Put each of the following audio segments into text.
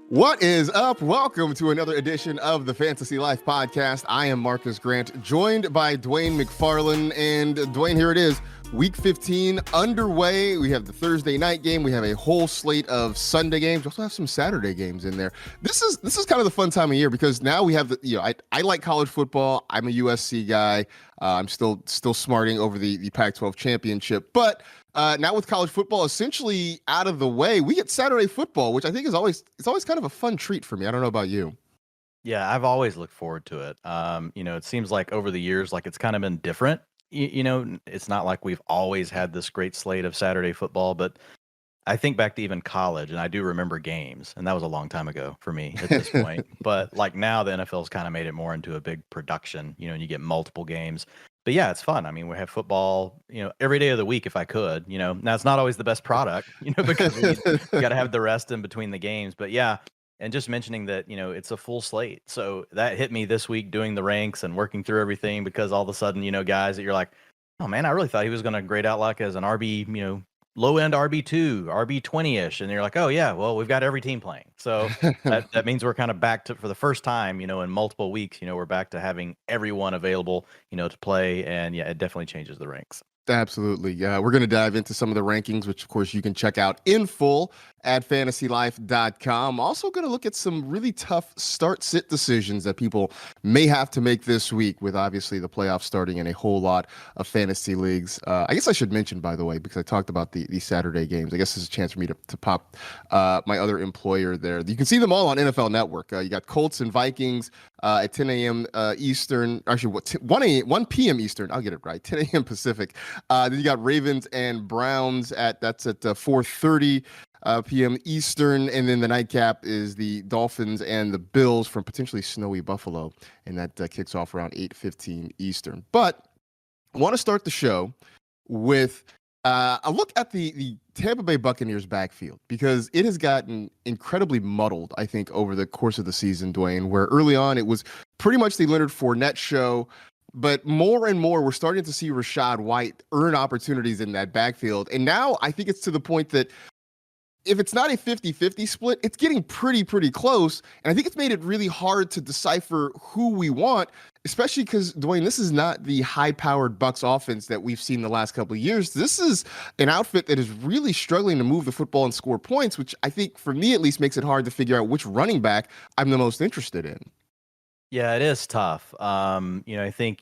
What is up? Welcome to another edition of the Fantasy Life Podcast. I am Marcus Grant, joined by Dwayne McFarland. And Dwayne, here it is. Week 15 underway. We have the Thursday night game. We have a whole slate of Sunday games. We also have some Saturday games in there. This is kind of the fun time of year because now we have I like college football. I'm a USC guy. I'm still smarting over the Pac-12 championship, but now with college football essentially out of the way, we get Saturday football, which I think is always kind of a fun treat for me. I don't know about you. Yeah, I've always looked forward to it. It seems like over the years, like it's kind of been different. It's not like we've always had this great slate of Saturday football, but I think back to even college, and I do remember games, and that was a long time ago for me at this point. But like now, the NFL's kind of made it more into a big production, and you get multiple games. But yeah, it's fun. I mean, we have football, every day of the week if I could. Now it's not always the best product, because we got to have the rest in between the games. But yeah, and just mentioning that, it's a full slate. So that hit me this week doing the ranks and working through everything because all of a sudden, guys that you're like, oh man, I really thought he was going to grade out like as an RB, low end RB2, RB20-ish. And you're like, oh yeah, well, we've got every team playing. So that means we're kind of back to, for the first time, in multiple weeks, we're back to having everyone available, to play. And yeah, it definitely changes the ranks. Absolutely. Yeah, we're going to dive into some of the rankings, which, of course, you can check out in full at fantasylife.com. Also going to look at some really tough start-sit decisions that people may have to make this week with, obviously, the playoffs starting in a whole lot of fantasy leagues. I guess I should mention, by the way, because I talked about the Saturday games. I guess this is a chance for me to pop my other employer there. You can see them all on NFL Network. You got Colts and Vikings at 10 a.m. Eastern. Actually, 1 p.m. Eastern. I'll get it right. 10 a.m. Pacific. Then you got Ravens and Browns at 4:30 p.m. Eastern, and then the nightcap is the Dolphins and the Bills from potentially snowy Buffalo, and that kicks off around 8:15 Eastern. But I want to start the show with a look at the Tampa Bay Buccaneers backfield because it has gotten incredibly muddled, I think, over the course of the season, Dwayne, where early on it was pretty much the Leonard Fournette show. But more and more, we're starting to see Rachaad White earn opportunities in that backfield. And now I think it's to the point that if it's not a 50-50 split, it's getting pretty close. And I think it's made it really hard to decipher who we want, especially because, Dwayne, this is not the high-powered Bucs offense that we've seen the last couple of years. This is an outfit that is really struggling to move the football and score points, which I think, for me at least, makes it hard to figure out which running back I'm the most interested in. Yeah, it is tough. I think,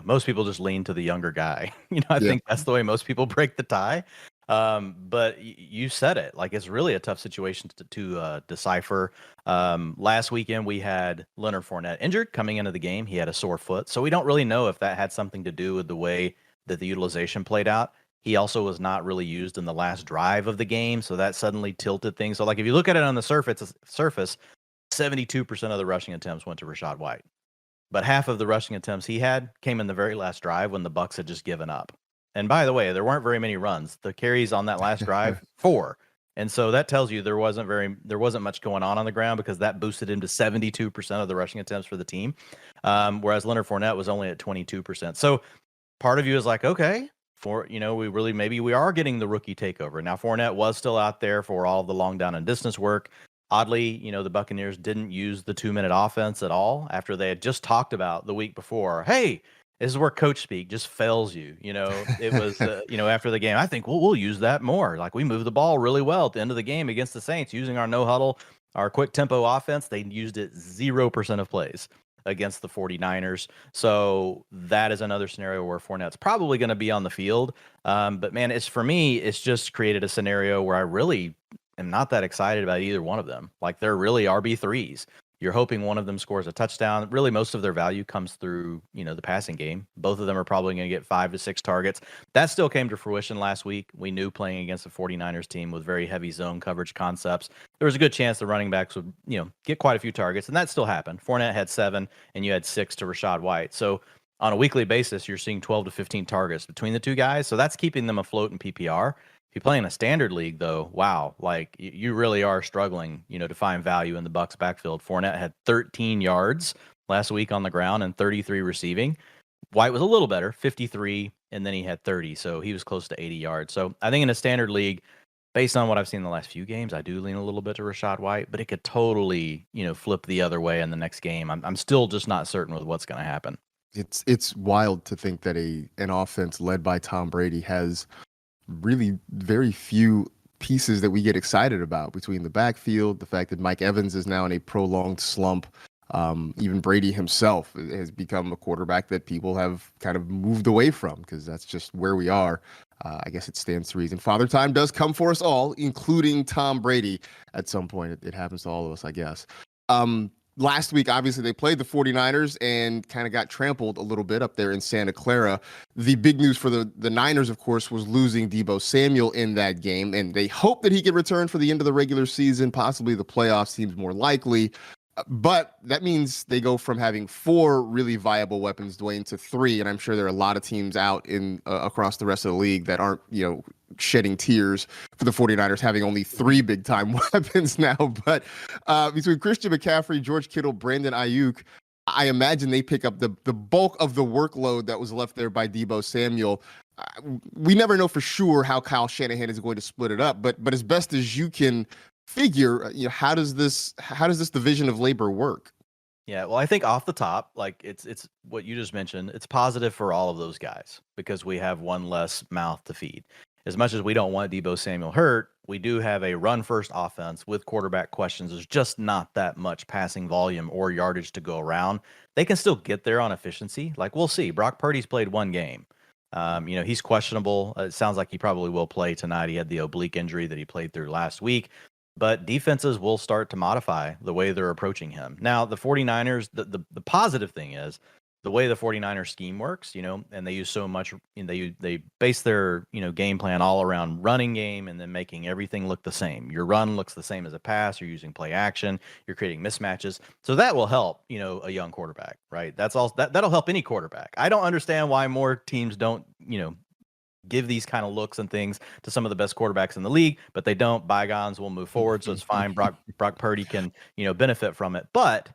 most people just lean to the younger guy. I think that's the way most people break the tie. But you said it, like it's really a tough situation to decipher. Last weekend we had Leonard Fournette injured coming into the game. He had a sore foot. So we don't really know if that had something to do with the way that the utilization played out. He also was not really used in the last drive of the game. So that suddenly tilted things. So like if you look at it on the surface, 72% of the rushing attempts went to Rachaad White, but half of the rushing attempts he had came in the very last drive when the Bucs had just given up. And by the way, there weren't very many runs. The carries on that last drive, 4. And so that tells you there wasn't much going on the ground because that boosted him to 72% of the rushing attempts for the team. Whereas Leonard Fournette was only at 22%. So part of you is like, okay, maybe we are getting the rookie takeover. Now Fournette was still out there for all the long down and distance work. Oddly, the Buccaneers didn't use the 2-minute offense at all after they had just talked about the week before. Hey, this is where coach speak just fails you. It was, after the game, I think we'll use that more. Like we moved the ball really well at the end of the game against the Saints using our no huddle, our quick tempo offense. They used it 0% of plays against the 49ers. So that is another scenario where Fournette's probably going to be on the field. But man, it's just created a scenario where I really am not that excited about either one of them. Like they're really RB3s. You're hoping one of them scores a touchdown. Really, most of their value comes through, the passing game. Both of them are probably going to get 5 to 6 targets. That still came to fruition last week. We knew playing against the 49ers team with very heavy zone coverage concepts, there was a good chance the running backs would, get quite a few targets, and that still happened. Fournette had 7, and you had 6 to Rachaad White. So on a weekly basis, you're seeing 12 to 15 targets between the two guys. So that's keeping them afloat in PPR. If you play in a standard league, though, wow, like you really are struggling, to find value in the Bucs backfield. Fournette had 13 yards last week on the ground and 33 receiving. White was a little better, 53, and then he had 30, so he was close to 80 yards. So I think in a standard league, based on what I've seen in the last few games, I do lean a little bit to Rachaad White, but it could totally, flip the other way in the next game. I'm still just not certain with what's going to happen. It's wild to think that an offense led by Tom Brady has really very few pieces that we get excited about, between the backfield, the fact that Mike Evans is now in a prolonged slump. Even Brady himself has become a quarterback that people have kind of moved away from, because that's just where we are. I guess it stands to reason. Father Time does come for us all, including Tom Brady at some point. It happens to all of us, I guess. Last week, obviously, they played the 49ers and kind of got trampled a little bit up there in Santa Clara. The big news for the Niners, of course, was losing Deebo Samuel in that game, and they hope that he can return for the end of the regular season. Possibly the playoffs seems more likely. But that means they go from having 4 really viable weapons, Dwayne, to 3. And I'm sure there are a lot of teams out in across the rest of the league that aren't, shedding tears for the 49ers having only 3 big-time weapons now. But between Christian McCaffrey, George Kittle, Brandon Ayuk, I imagine they pick up the bulk of the workload that was left there by Deebo Samuel. We never know for sure how Kyle Shanahan is going to split it up, but as best as you can figure, how does this division of labor work? Yeah, well, I think off the top, like it's what you just mentioned, it's positive for all of those guys because we have one less mouth to feed. As much as we don't want Deebo Samuel hurt, we do have a run-first offense with quarterback questions. There's just not that much passing volume or yardage to go around. They can still get there on efficiency. Like, we'll see. Brock Purdy's played 1 game. He's questionable. It sounds like he probably will play tonight. He had the oblique injury that he played through last week. But defenses will start to modify the way they're approaching him. Now, the 49ers, the positive thing is the way the 49ers scheme works, and they use so much, they base their, game plan all around running game and then making everything look the same. Your run looks the same as a pass. You're using play action. You're creating mismatches. So that will help, a young quarterback, right? That's all that'll help any quarterback. I don't understand why more teams don't, give these kind of looks and things to some of the best quarterbacks in the league, but they don't. Bygones will move forward, so it's fine. Brock Purdy can, benefit from it. But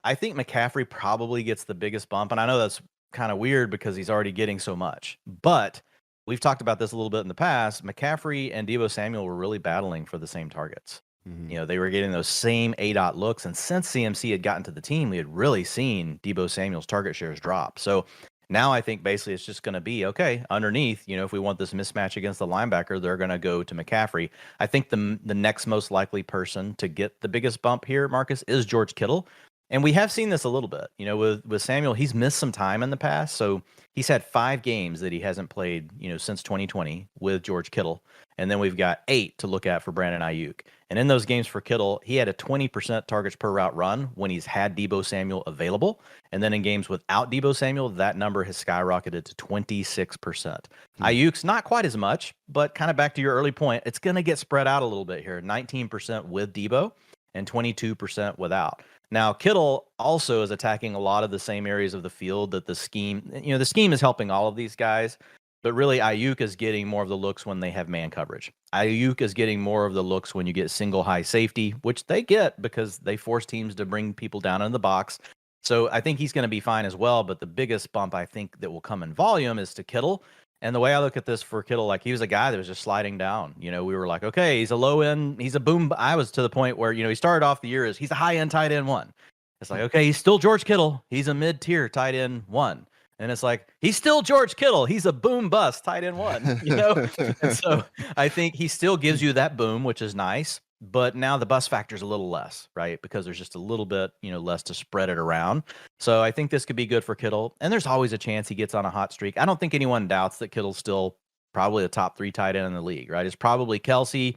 I think McCaffrey probably gets the biggest bump, and I know that's kind of weird because he's already getting so much. But we've talked about this a little bit in the past. McCaffrey and Deebo Samuel were really battling for the same targets. Mm-hmm. They were getting those same A-dot looks, and since CMC had gotten to the team, we had really seen Deebo Samuel's target shares drop. So now I think basically it's just going to be, okay, underneath, if we want this mismatch against the linebacker, they're going to go to McCaffrey. I think the next most likely person to get the biggest bump here, Marcus, is George Kittle. And we have seen this a little bit, with Samuel. He's missed some time in the past. So he's had 5 games that he hasn't played, since 2020 with George Kittle. And then we've got 8 to look at for Brandon Ayuk. And in those games for Kittle, he had a 20% targets per route run when he's had Deebo Samuel available. And then in games without Deebo Samuel, that number has skyrocketed to 26%. Ayuk's not quite as much, but kind of back to your early point, it's going to get spread out a little bit here. 19% with Deebo and 22% without. Now, Kittle also is attacking a lot of the same areas of the field that the scheme, the scheme is helping all of these guys, but really Ayuk is getting more of the looks when they have man coverage. Ayuk is getting more of the looks when you get single high safety, which they get because they force teams to bring people down in the box. So I think he's going to be fine as well, but the biggest bump I think that will come in volume is to Kittle. And the way I look at this for Kittle, like he was a guy that was just sliding down. We were like, okay, he's a low end, he's a boom. I was to the point where, he started off the year as he's a high end tight end 1. It's like, okay, he's still George Kittle. He's a mid tier tight end 1. And it's like, he's still George Kittle. He's a boom bust tight end 1, And so I think he still gives you that boom, which is nice. But now the bust factor is a little less, right? Because there's just a little bit, less to spread it around. So I think this could be good for Kittle. And there's always a chance he gets on a hot streak. I don't think anyone doubts that Kittle's still probably the top 3 tight end in the league, right? It's probably Kelsey,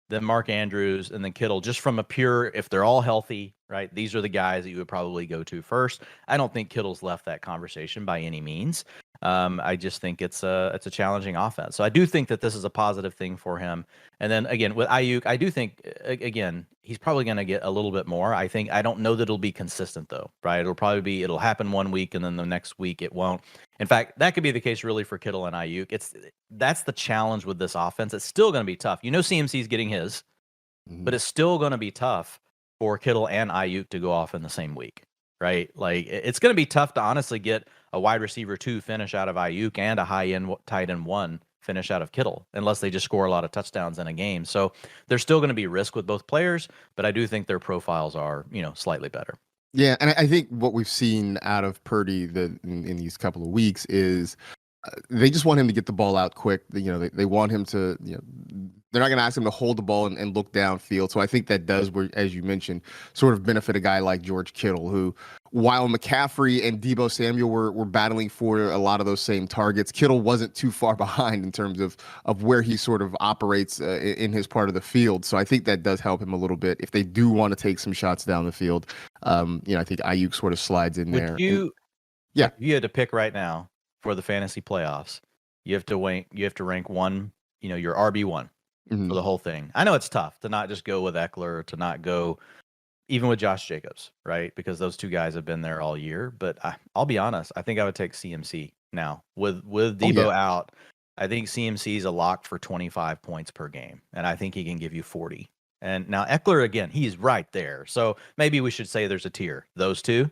then Mark Andrews, and then Kittle, just from a pure, if they're all healthy, right? These are the guys that you would probably go to first. I don't think Kittle's left that conversation by any means. I just think it's a challenging offense. So I do think that this is a positive thing for him. And then again, with Ayuk, I do think, again, he's probably going to get a little bit more. I don't know that it'll be consistent though, right? It'll happen 1 week and then the next week it won't. In fact, that could be the case really for Kittle and Ayuk. That's the challenge with this offense. It's still going to be tough. CMC's getting his, but it's still going to be tough for Kittle and Ayuk to go off in the same week, right? Like it's going to be tough to honestly get a wide receiver 2 finish out of Ayuk and a high end tight end 1 finish out of Kittle unless they just score a lot of touchdowns in a game. So there's still going to be risk with both players, but I do think their profiles are, slightly better. Yeah, and I think what we've seen out of Purdy in these couple of weeks is they just want him to get the ball out quick. They want him to, they're not going to ask him to hold the ball and look downfield. So I think that does, as you mentioned, sort of benefit a guy like George Kittle, who, while McCaffrey and Deebo Samuel were battling for a lot of those same targets, Kittle wasn't too far behind in terms of where he sort of operates in his part of the field. So I think that does help him a little bit if they do want to take some shots down the field. I think Ayuk sort of slides in there. Yeah, you had to pick right now for the fantasy playoffs, you have to rank one, your RB1 for the whole thing. I know it's tough to not just go with Eckler, to not go even with Josh Jacobs, right? Because those two guys have been there all year. But I'll be honest, I think I would take CMC now with Debo out. I think CMC is a lock for 25 points per game, and I think he can give you 40. And now Eckler, again, he's right there. So maybe we should say there's a tier, those two.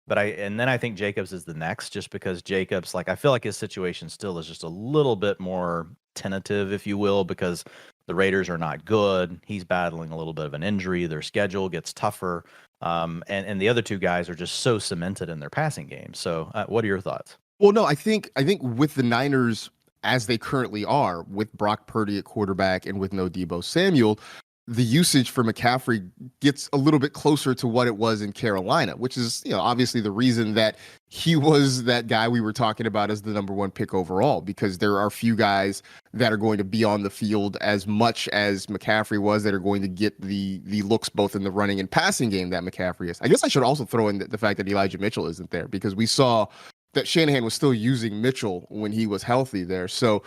But then I think Jacobs is the next, just because Jacobs, I feel like his situation still is just a little bit more tentative, if you will, because the Raiders are not good. He's battling a little bit of an injury. Their schedule gets tougher. And the other two guys are just so cemented in their passing game. So what are your thoughts? Well, no, I think with the Niners as they currently are, with Brock Purdy at quarterback and with no Deebo Samuel, the usage for McCaffrey gets a little bit closer to what it was in Carolina, which is, obviously the reason that he was that guy we were talking about as the number one pick overall, because there are few guys that are going to be on the field as much as McCaffrey was that are going to get the looks both in the running and passing game that McCaffrey is. I guess I should also throw in the fact that Elijah Mitchell isn't there, because we saw that Shanahan was still using Mitchell when he was healthy there. So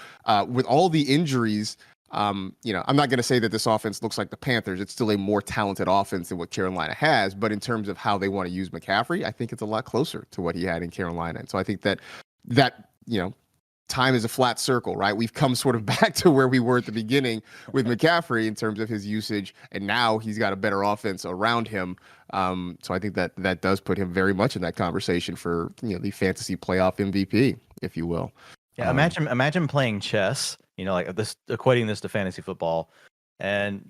with all the injuries, I'm not going to say that this offense looks like the Panthers. It's still a more talented offense than what Carolina has. But in terms of how they want to use McCaffrey, I think it's a lot closer to what he had in Carolina. And so I think that time is a flat circle, right? We've come sort of back to where we were at the beginning with McCaffrey in terms of his usage. And now he's got a better offense around him. So I think that does put him very much in that conversation for, the fantasy playoff MVP, if you will. Yeah, imagine playing chess, like this, equating this to fantasy football, and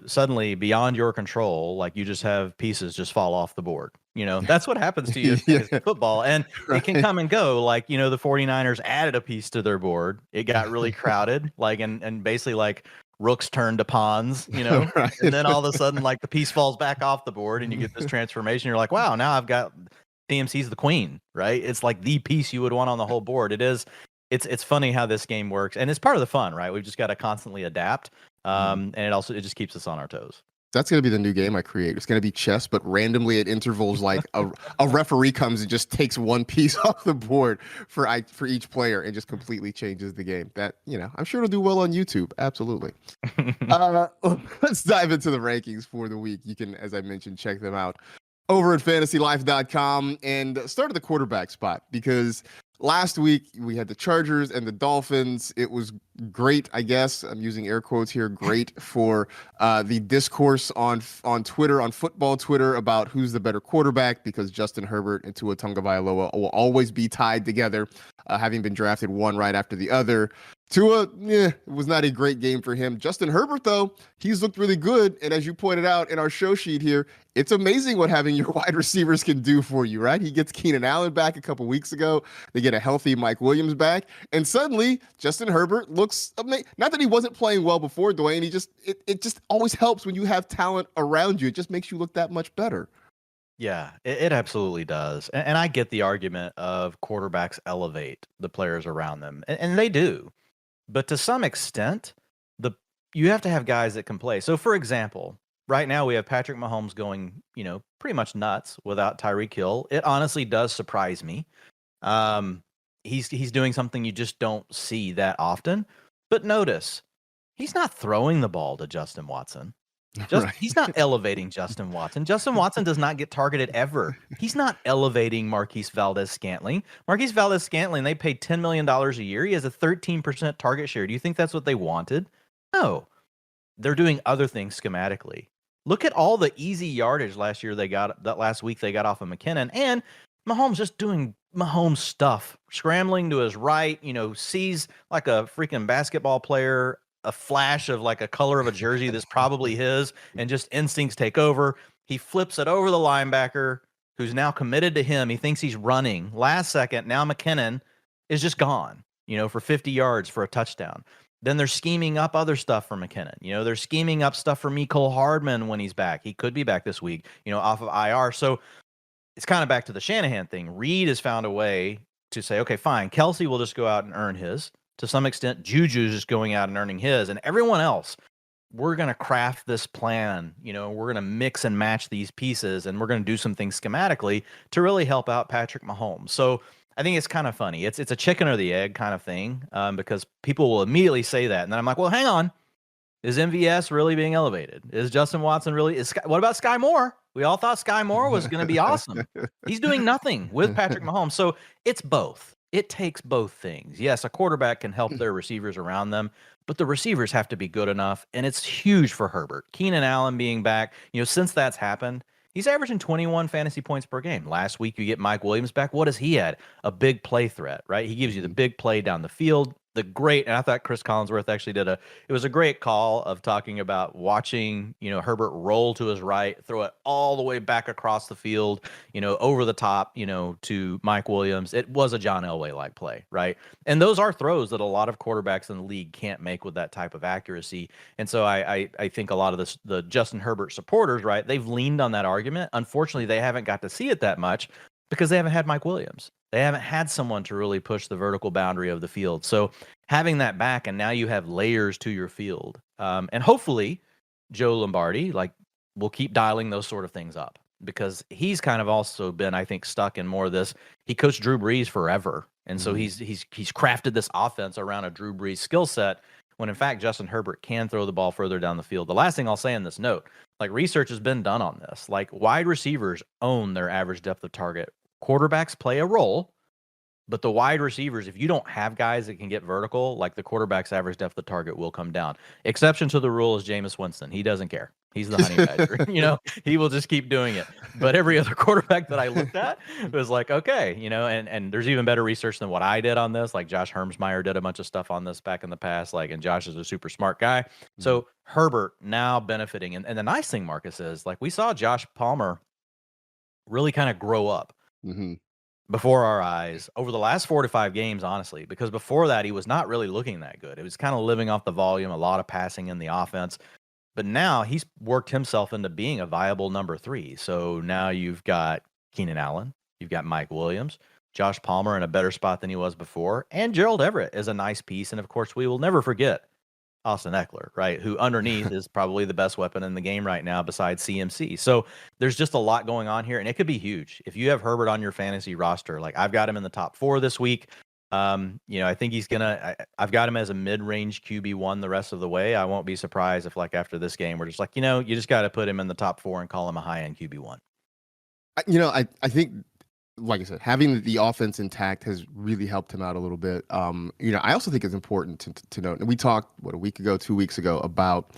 suddenly beyond your control, you just have pieces just fall off the board. That's what happens to you in fantasy football, and it can come and go. The 49ers added a piece to their board. It got really crowded, and basically rooks turned to pawns, Right. And then all of a sudden, the piece falls back off the board, and you get this transformation. You're like, wow, now I've got CMC's the queen, right? It's like the piece you would want on the whole board. It is. It's funny how this game works, and it's part of the fun, right? We've just got to constantly adapt, and it just keeps us on our toes. That's going to be the new game I create. It's going to be chess, but randomly at intervals, a referee comes and just takes one piece off the board for each player and just completely changes the game. That, I'm sure it'll do well on YouTube. Absolutely. Let's dive into the rankings for the week. You can, as I mentioned, check them out over at fantasylife.com and start at the quarterback spot, because last week we had the Chargers and the Dolphins. It was great, I guess. I'm using air quotes here. Great for the discourse on Twitter, on football Twitter, about who's the better quarterback, because Justin Herbert and Tua Tagovailoa will always be tied together, having been drafted one right after the other. Tua, it was not a great game for him. Justin Herbert, though, he's looked really good. And as you pointed out in our show sheet here, it's amazing what having your wide receivers can do for you, right? He gets Keenan Allen back a couple weeks ago. They get a healthy Mike Williams back. And suddenly, Justin Herbert looks amazing. Not that he wasn't playing well before, Dwayne. It just always helps when you have talent around you. It just makes you look that much better. Yeah, it absolutely does. And I get the argument of quarterbacks elevate the players around them, and they do. But to some extent, you have to have guys that can play. So, for example, right now we have Patrick Mahomes going, pretty much nuts without Tyreek Hill. It honestly does surprise me. He's doing something you just don't see that often. But notice, he's not throwing the ball to Justin Watson. Right. He's not elevating Justin Watson. Justin Watson does not get targeted ever. He's not elevating Marquise Valdez-Scantling. Marquise Valdez-Scantling, they paid $10 million a year. He has a 13% target share. Do you think that's what they wanted? No. They're doing other things schematically. Look at all the easy yardage last week they got off of McKinnon. And Mahomes just doing Mahomes stuff, scrambling to his right, sees like a freaking basketball player, a flash of like a color of a jersey that's probably his, and just instincts take over. He flips it over the linebacker who's now committed to him. He thinks he's running. Last second, now McKinnon is just gone, for 50 yards for a touchdown. Then they're scheming up other stuff for McKinnon. They're scheming up stuff for Mecole Hardman when he's back. He could be back this week, off of IR. So it's kind of back to the Shanahan thing. Reed has found a way to say, okay, fine, Kelsey will just go out and earn his. To some extent, Juju's just going out and earning his. And everyone else, we're going to craft this plan. We're going to mix and match these pieces, and we're going to do some things schematically to really help out Patrick Mahomes. So I think it's kind of funny. It's a chicken or the egg kind of thing, because people will immediately say that. And then I'm like, well, hang on. Is MVS really being elevated? Is Justin Watson really? What about Sky Moore? We all thought Sky Moore was going to be awesome. He's doing nothing with Patrick Mahomes. So it's both. It takes both things. Yes, a quarterback can help their receivers around them, but the receivers have to be good enough. And it's huge for Herbert. Keenan Allen being back, since that's happened, he's averaging 21 fantasy points per game. Last week, you get Mike Williams back. What has he had? A big play threat, right? He gives you the big play down the field. And I thought Chris Collinsworth actually it was a great call of talking about watching, Herbert roll to his right, throw it all the way back across the field, over the top, to Mike Williams. It was a John Elway-like play, right? And those are throws that a lot of quarterbacks in the league can't make with that type of accuracy. And so I think a lot of the Justin Herbert supporters, right, they've leaned on that argument. Unfortunately, they haven't got to see it that much because they haven't had Mike Williams. They haven't had someone to really push the vertical boundary of the field. So having that back, and now you have layers to your field. And hopefully Joe Lombardi, will keep dialing those sort of things up, because he's kind of also been, I think, stuck in more of this. He coached Drew Brees forever. And so he's crafted this offense around a Drew Brees skill set, when in fact Justin Herbert can throw the ball further down the field. The last thing I'll say in this note, research has been done on this. Wide receivers own their average depth of target. Quarterbacks play a role, but the wide receivers, if you don't have guys that can get vertical, the quarterback's average depth of target will come down. Exception to the rule is Jameis Winston. He doesn't care. He's the honey badger. He will just keep doing it. But every other quarterback that I looked at was okay, and there's even better research than what I did on this. Josh Hermsmeyer did a bunch of stuff on this back in the past, and Josh is a super smart guy. So Herbert now benefiting. And the nice thing, Marcus, is we saw Josh Palmer really kind of grow up. Before our eyes over the last 4 to 5 games, honestly, because before that, he was not really looking that good. It was kind of living off the volume, a lot of passing in the offense. But now he's worked himself into being a viable number 3. So now you've got Keenan Allen, you've got Mike Williams, Josh Palmer in a better spot than he was before, and Gerald Everett is a nice piece. And of course, we will never forget Austin Eckler, right? Who underneath is probably the best weapon in the game right now besides CMC. So there's just a lot going on here, and it could be huge. If you have Herbert on your fantasy roster, I've got him in the top 4 this week. I think I've got him as a mid-range QB1 the rest of the way. I won't be surprised if after this game, we're just you just got to put him in the top 4 and call him a high-end QB1. I think, like I said, having the offense intact has really helped him out a little bit. I also think it's important to note, and we talked, a week ago, 2 weeks ago, about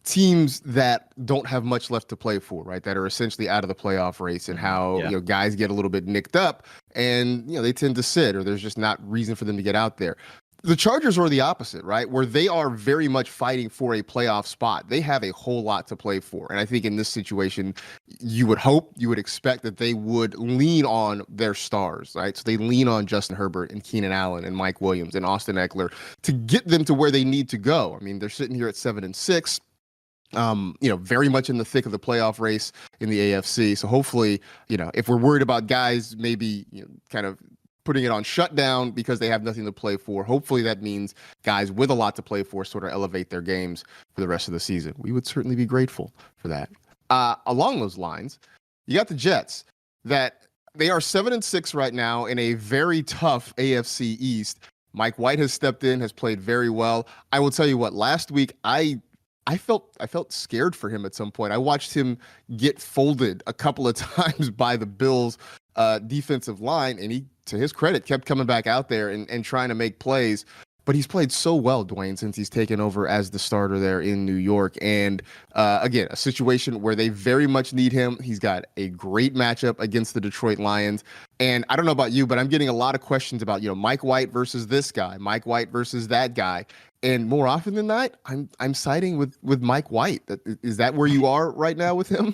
teams that don't have much left to play for, right? That are essentially out of the playoff race, and how, guys get a little bit nicked up and, they tend to sit, or there's just not reason for them to get out there. The Chargers are the opposite, right? Where they are very much fighting for a playoff spot. They have a whole lot to play for. And I think in this situation, you would expect that they would lean on their stars, right? So they lean on Justin Herbert and Keenan Allen and Mike Williams and Austin Eckler to get them to where they need to go. I mean, they're sitting here at 7-6. Very much in the thick of the playoff race in the AFC. So hopefully, if we're worried about guys maybe kind of putting it on shutdown because they have nothing to play for, hopefully that means guys with a lot to play for sort of elevate their games for the rest of the season. We would certainly be grateful for that. Along those lines, you got the Jets, that they are 7-6 right now in a very tough AFC East. Mike White has stepped in, has played very well. I will tell you what, last week I felt scared for him at some point. I watched him get folded a couple of times by the Bills defensive line, and he, to his credit, kept coming back out there and trying to make plays. but he's played so well, Dwayne, since he's taken over as the starter there in New York. And again, a situation where they very much need him. He's got a great matchup against the Detroit Lions. And I don't know about you, but I'm getting a lot of questions about, Mike White versus this guy, Mike White versus that guy. And more often than not, I'm siding with Mike White. Is that where you are right now with him?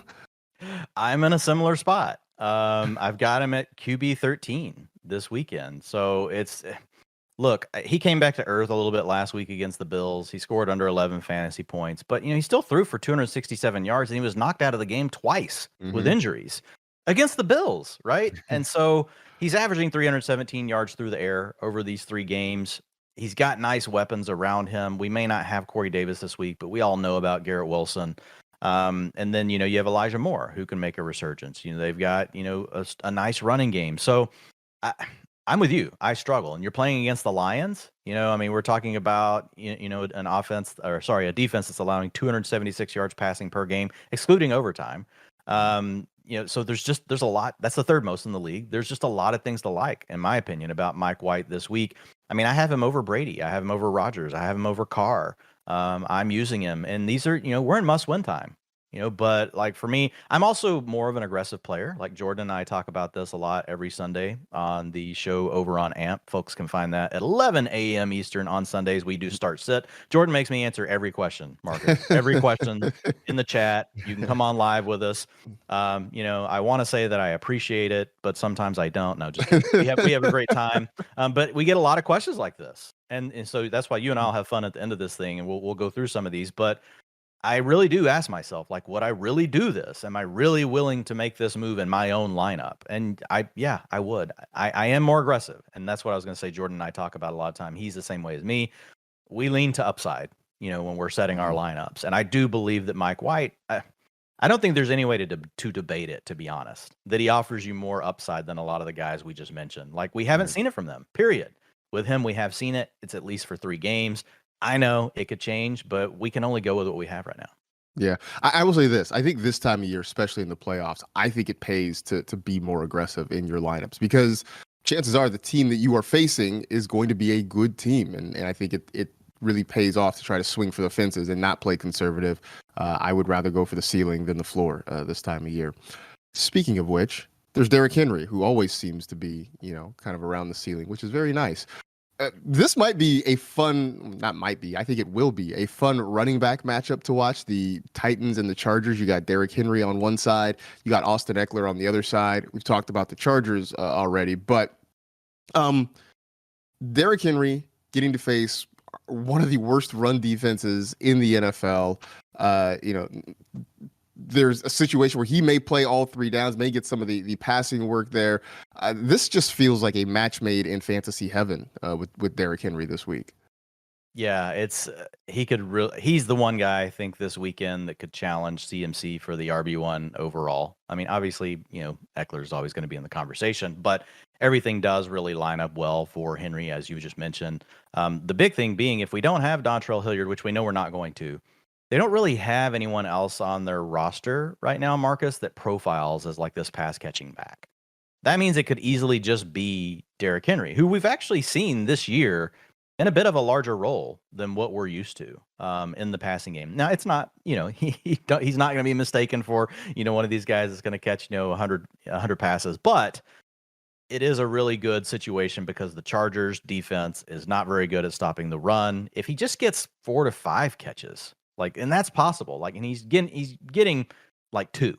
I'm in a similar spot. I've got him at QB 13 this weekend. So look, he came back to earth a little bit last week against the Bills. He scored under 11 fantasy points, but he still threw for 267 yards, and he was knocked out of the game twice with injuries against the Bills, right? And so he's averaging 317 yards through the air over these 3 games. He's got nice weapons around him. We may not have Corey Davis this week, but we all know about Garrett Wilson. And then, you have Elijah Moore who can make a resurgence. They've got, a nice running game. So I'm with you. I struggle. And you're playing against the Lions. We're talking about, an a defense that's allowing 276 yards passing per game, excluding overtime. So there's a lot. That's the third most in the league. There's just a lot of things to like, in my opinion, about Mike White this week. I have him over Brady. I have him over Rodgers. I have him over Carr. I'm using him, and these are, we're in must-win time. But like for me, I'm also more of an aggressive player. Like Jordan and I talk about this a lot every Sunday on the show over on AMP. Folks can find that at 11 a.m. Eastern on Sundays. We do start sit. Jordan makes me answer every question, Marcus. Every question in the chat. You can come on live with us. I want to say that I appreciate it, but sometimes I don't. No, just we have a great time. But we get a lot of questions like this, and so that's why you and I'll have fun at the end of this thing, and we'll go through some of these. But I really do ask myself, like, would I really do this? Am I really willing to make this move in my own lineup? And I would. I am more aggressive. And that's what I was going to say. Jordan and I talk about a lot of time. He's the same way as me. We lean to upside, when we're setting our lineups. And I do believe that Mike White, I don't think there's any way to debate it, to be honest, that he offers you more upside than a lot of the guys we just mentioned. Like, we haven't seen it from them, period. With him, we have seen it. It's at least for 3 games. I know it could change, but we can only go with what we have right now. Yeah, I will say this. I think this time of year, especially in the playoffs, I think it pays to be more aggressive in your lineups, because chances are the team that you are facing is going to be a good team. And I think it really pays off to try to swing for the fences and not play conservative. I would rather go for the ceiling than the floor this time of year. Speaking of which, there's Derrick Henry, who always seems to be, kind of around the ceiling, which is very nice. This might be a fun, not might be, I think it will be a fun running back matchup to watch. The Titans and the Chargers. You got Derrick Henry on one side. You got Austin Eckler on the other side. We've talked about the Chargers already, but Derrick Henry getting to face one of the worst run defenses in the NFL. There's a situation where he may play all 3 downs, may get some of the passing work there. This just feels like a match made in fantasy heaven with Derrick Henry this week. Yeah, it's he's the one guy I think this weekend that could challenge CMC for the RB1 overall. Obviously, Eckler is always going to be in the conversation, but everything does really line up well for Henry, as you just mentioned. The big thing being, if we don't have Dontrell Hilliard, which we know we're not going to, they don't really have anyone else on their roster right now, Marcus, that profiles as like this pass catching back. That means it could easily just be Derrick Henry, who we've actually seen this year in a bit of a larger role than what we're used to in the passing game. Now, it's not, he's not going to be mistaken for, one of these guys that's going to catch, 100 passes, but it is a really good situation because the Chargers defense is not very good at stopping the run. If he just gets 4 to 5 catches, and that's possible. And he's getting like 2,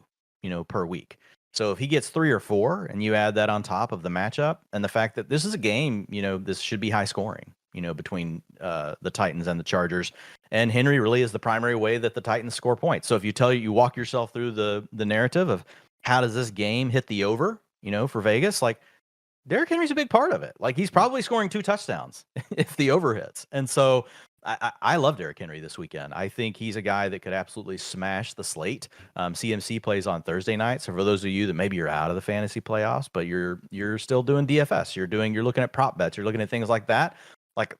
per week. So if he gets 3 or 4, and you add that on top of the matchup and the fact that this is a game, this should be high scoring, between the Titans and the Chargers, and Henry really is the primary way that the Titans score points. So if you walk yourself through the narrative of how does this game hit the over, for Vegas, Derrick Henry's a big part of it. He's probably scoring 2 touchdowns if the over hits. And so I love Derrick Henry this weekend. I think he's a guy that could absolutely smash the slate. CMC plays on Thursday night. So for those of you that maybe you're out of the fantasy playoffs, but you're still doing DFS, you're looking at prop bets, you're looking at things like that.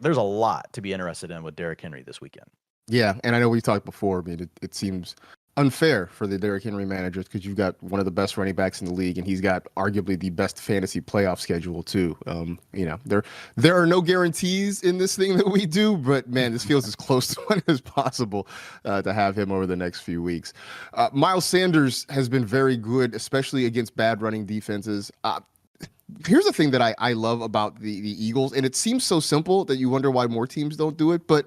There's a lot to be interested in with Derrick Henry this weekend. Yeah, and I know we talked before. It seems unfair for the Derrick Henry managers because you've got one of the best running backs in the league, and he's got arguably the best fantasy playoff schedule too. There are no guarantees in this thing that we do, but man, this feels as close to one as possible to have him over the next few weeks. Miles Sanders has been very good, especially against bad running defenses. Here's the thing that I love about the Eagles, and it seems so simple that you wonder why more teams don't do it, but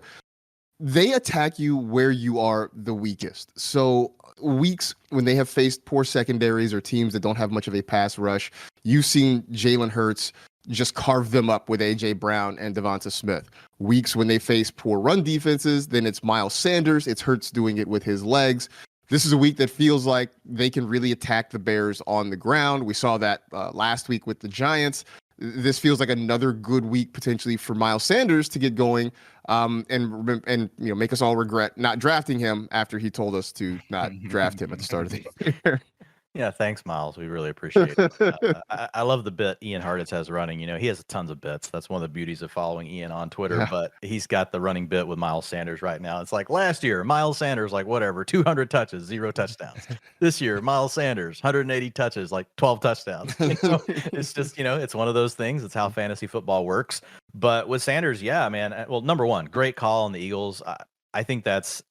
they attack you where you are the weakest. So weeks when they have faced poor secondaries or teams that don't have much of a pass rush, you've seen Jalen Hurts just carve them up with A.J. Brown and Devonta Smith. Weeks when they face poor run defenses, then it's Miles Sanders. It's Hurts doing it with his legs. This is a week that feels like they can really attack the Bears on the ground. We saw that last week with the Giants. This feels like another good week potentially for Miles Sanders to get going, and make us all regret not drafting him after he told us to not draft him at the start of the year. Yeah, thanks, Miles. We really appreciate it. I love the bit Ian Hartitz has running. He has tons of bits. That's one of the beauties of following Ian on Twitter. Yeah. But he's got the running bit with Miles Sanders right now. It's like last year, Miles Sanders, 200 touches, 0 touchdowns. This year, Miles Sanders, 180 touches, 12 touchdowns. It's just, it's one of those things. It's how fantasy football works. But with Sanders, yeah, man. Well, number one, great call on the Eagles. I think that's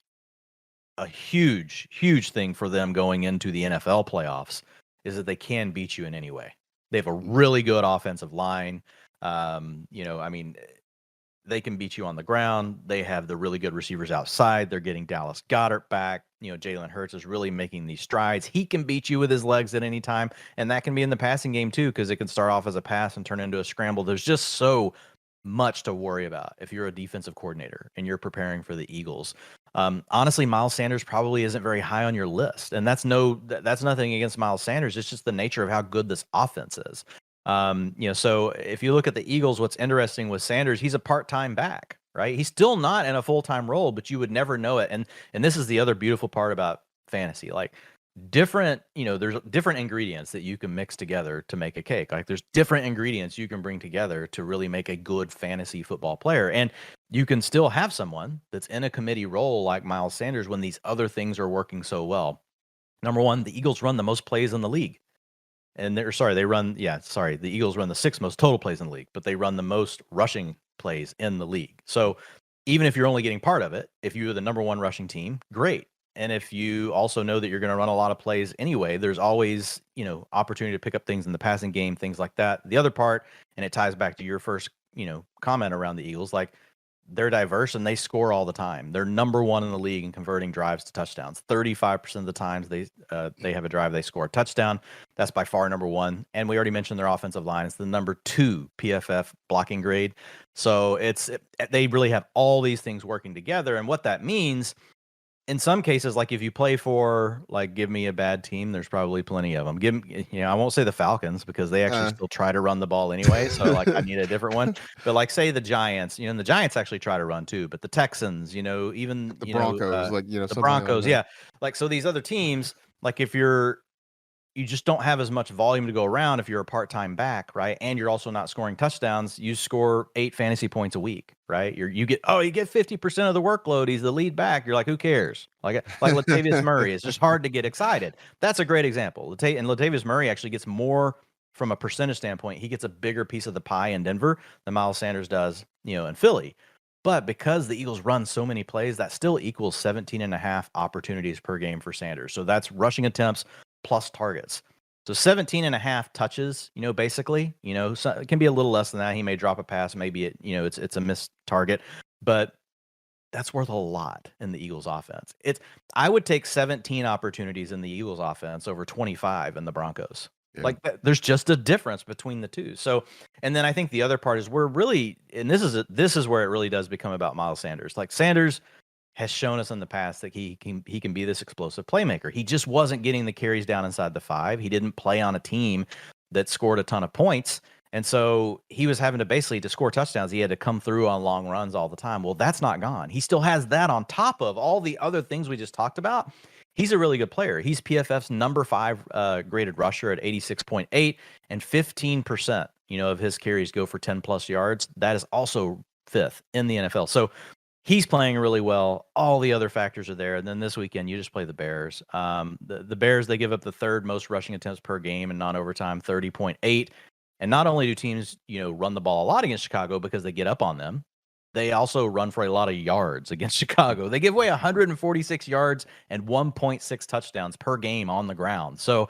a huge, huge thing for them going into the NFL playoffs is that they can beat you in any way. They have a really good offensive line. They can beat you on the ground. They have the really good receivers outside. They're getting Dallas Goedert back. Jalen Hurts is really making these strides. He can beat you with his legs at any time, and that can be in the passing game too, because it can start off as a pass and turn into a scramble. There's just so much to worry about if you're a defensive coordinator and you're preparing for the Eagles. Honestly, Miles Sanders probably isn't very high on your list, and that's nothing against Miles Sanders. It's just the nature of how good this offense is. So if you look at the Eagles, what's interesting with Sanders, he's a part-time back, right? He's still not in a full-time role, but you would never know it. And this is the other beautiful part about fantasy. There's different ingredients that you can mix together to make a cake. There's different ingredients you can bring together to really make a good fantasy football player. And you can still have someone that's in a committee role like Miles Sanders when these other things are working so well. Number one, the Eagles run the most plays in the league. And the Eagles run the 6th most total plays in the league, but they run the most rushing plays in the league. So even if you're only getting part of it, if you're the number one rushing team, great. And if you also know that you're going to run a lot of plays anyway, there's always, opportunity to pick up things in the passing game, things like that. The other part, and it ties back to your first, comment around the Eagles, they're diverse and they score all the time. They're number one in the league in converting drives to touchdowns. 35% of the times they have a drive, they score a touchdown. That's by far number one. And we already mentioned their offensive line. It's the number 2 PFF blocking grade. So they really have all these things working together. And what that means, in some cases, if you play for, give me a bad team, there's probably plenty of them. I won't say the Falcons because they actually still try to run the ball anyway. So I need a different one. But say the Giants, and the Giants actually try to run too. But the Texans, even the Broncos, the Broncos, yeah. So these other teams, if you just don't have as much volume to go around if you're a part-time back, right? And you're also not scoring touchdowns. You score 8 fantasy points a week, right? You get 50% of the workload. He's the lead back. You're like, who cares? Like Latavius Murray. It's just hard to get excited. That's a great example. And Latavius Murray actually gets more from a percentage standpoint. He gets a bigger piece of the pie in Denver than Miles Sanders does, in Philly. But because the Eagles run so many plays, that still equals 17.5 opportunities per game for Sanders. So that's rushing attempts plus targets. So 17.5 touches, basically, so it can be a little less than that. He may drop a pass. Maybe it's a missed target, but that's worth a lot in the Eagles offense. I would take 17 opportunities in the Eagles offense over 25 in the Broncos. Yeah. There's just a difference between the two. So, and then I think the other part is we're really, and this is where it really does become about Miles Sanders. Sanders has shown us in the past that he can be this explosive playmaker. He just wasn't getting the carries down inside the 5. He didn't play on a team that scored a ton of points. And so he was having to score touchdowns. He had to come through on long runs all the time. Well, that's not gone. He still has that on top of all the other things we just talked about. He's a really good player. He's PFF's number 5 graded rusher at 86.8, and 15%, of his carries go for 10 plus yards. That is also 5th in the NFL. So He's playing really well. All the other factors are there. And then this weekend, you just play the Bears. The Bears, they give up the third most rushing attempts per game in non-overtime, 30.8. And not only do teams, run the ball a lot against Chicago because they get up on them, they also run for a lot of yards against Chicago. They give away 146 yards and 1.6 touchdowns per game on the ground. So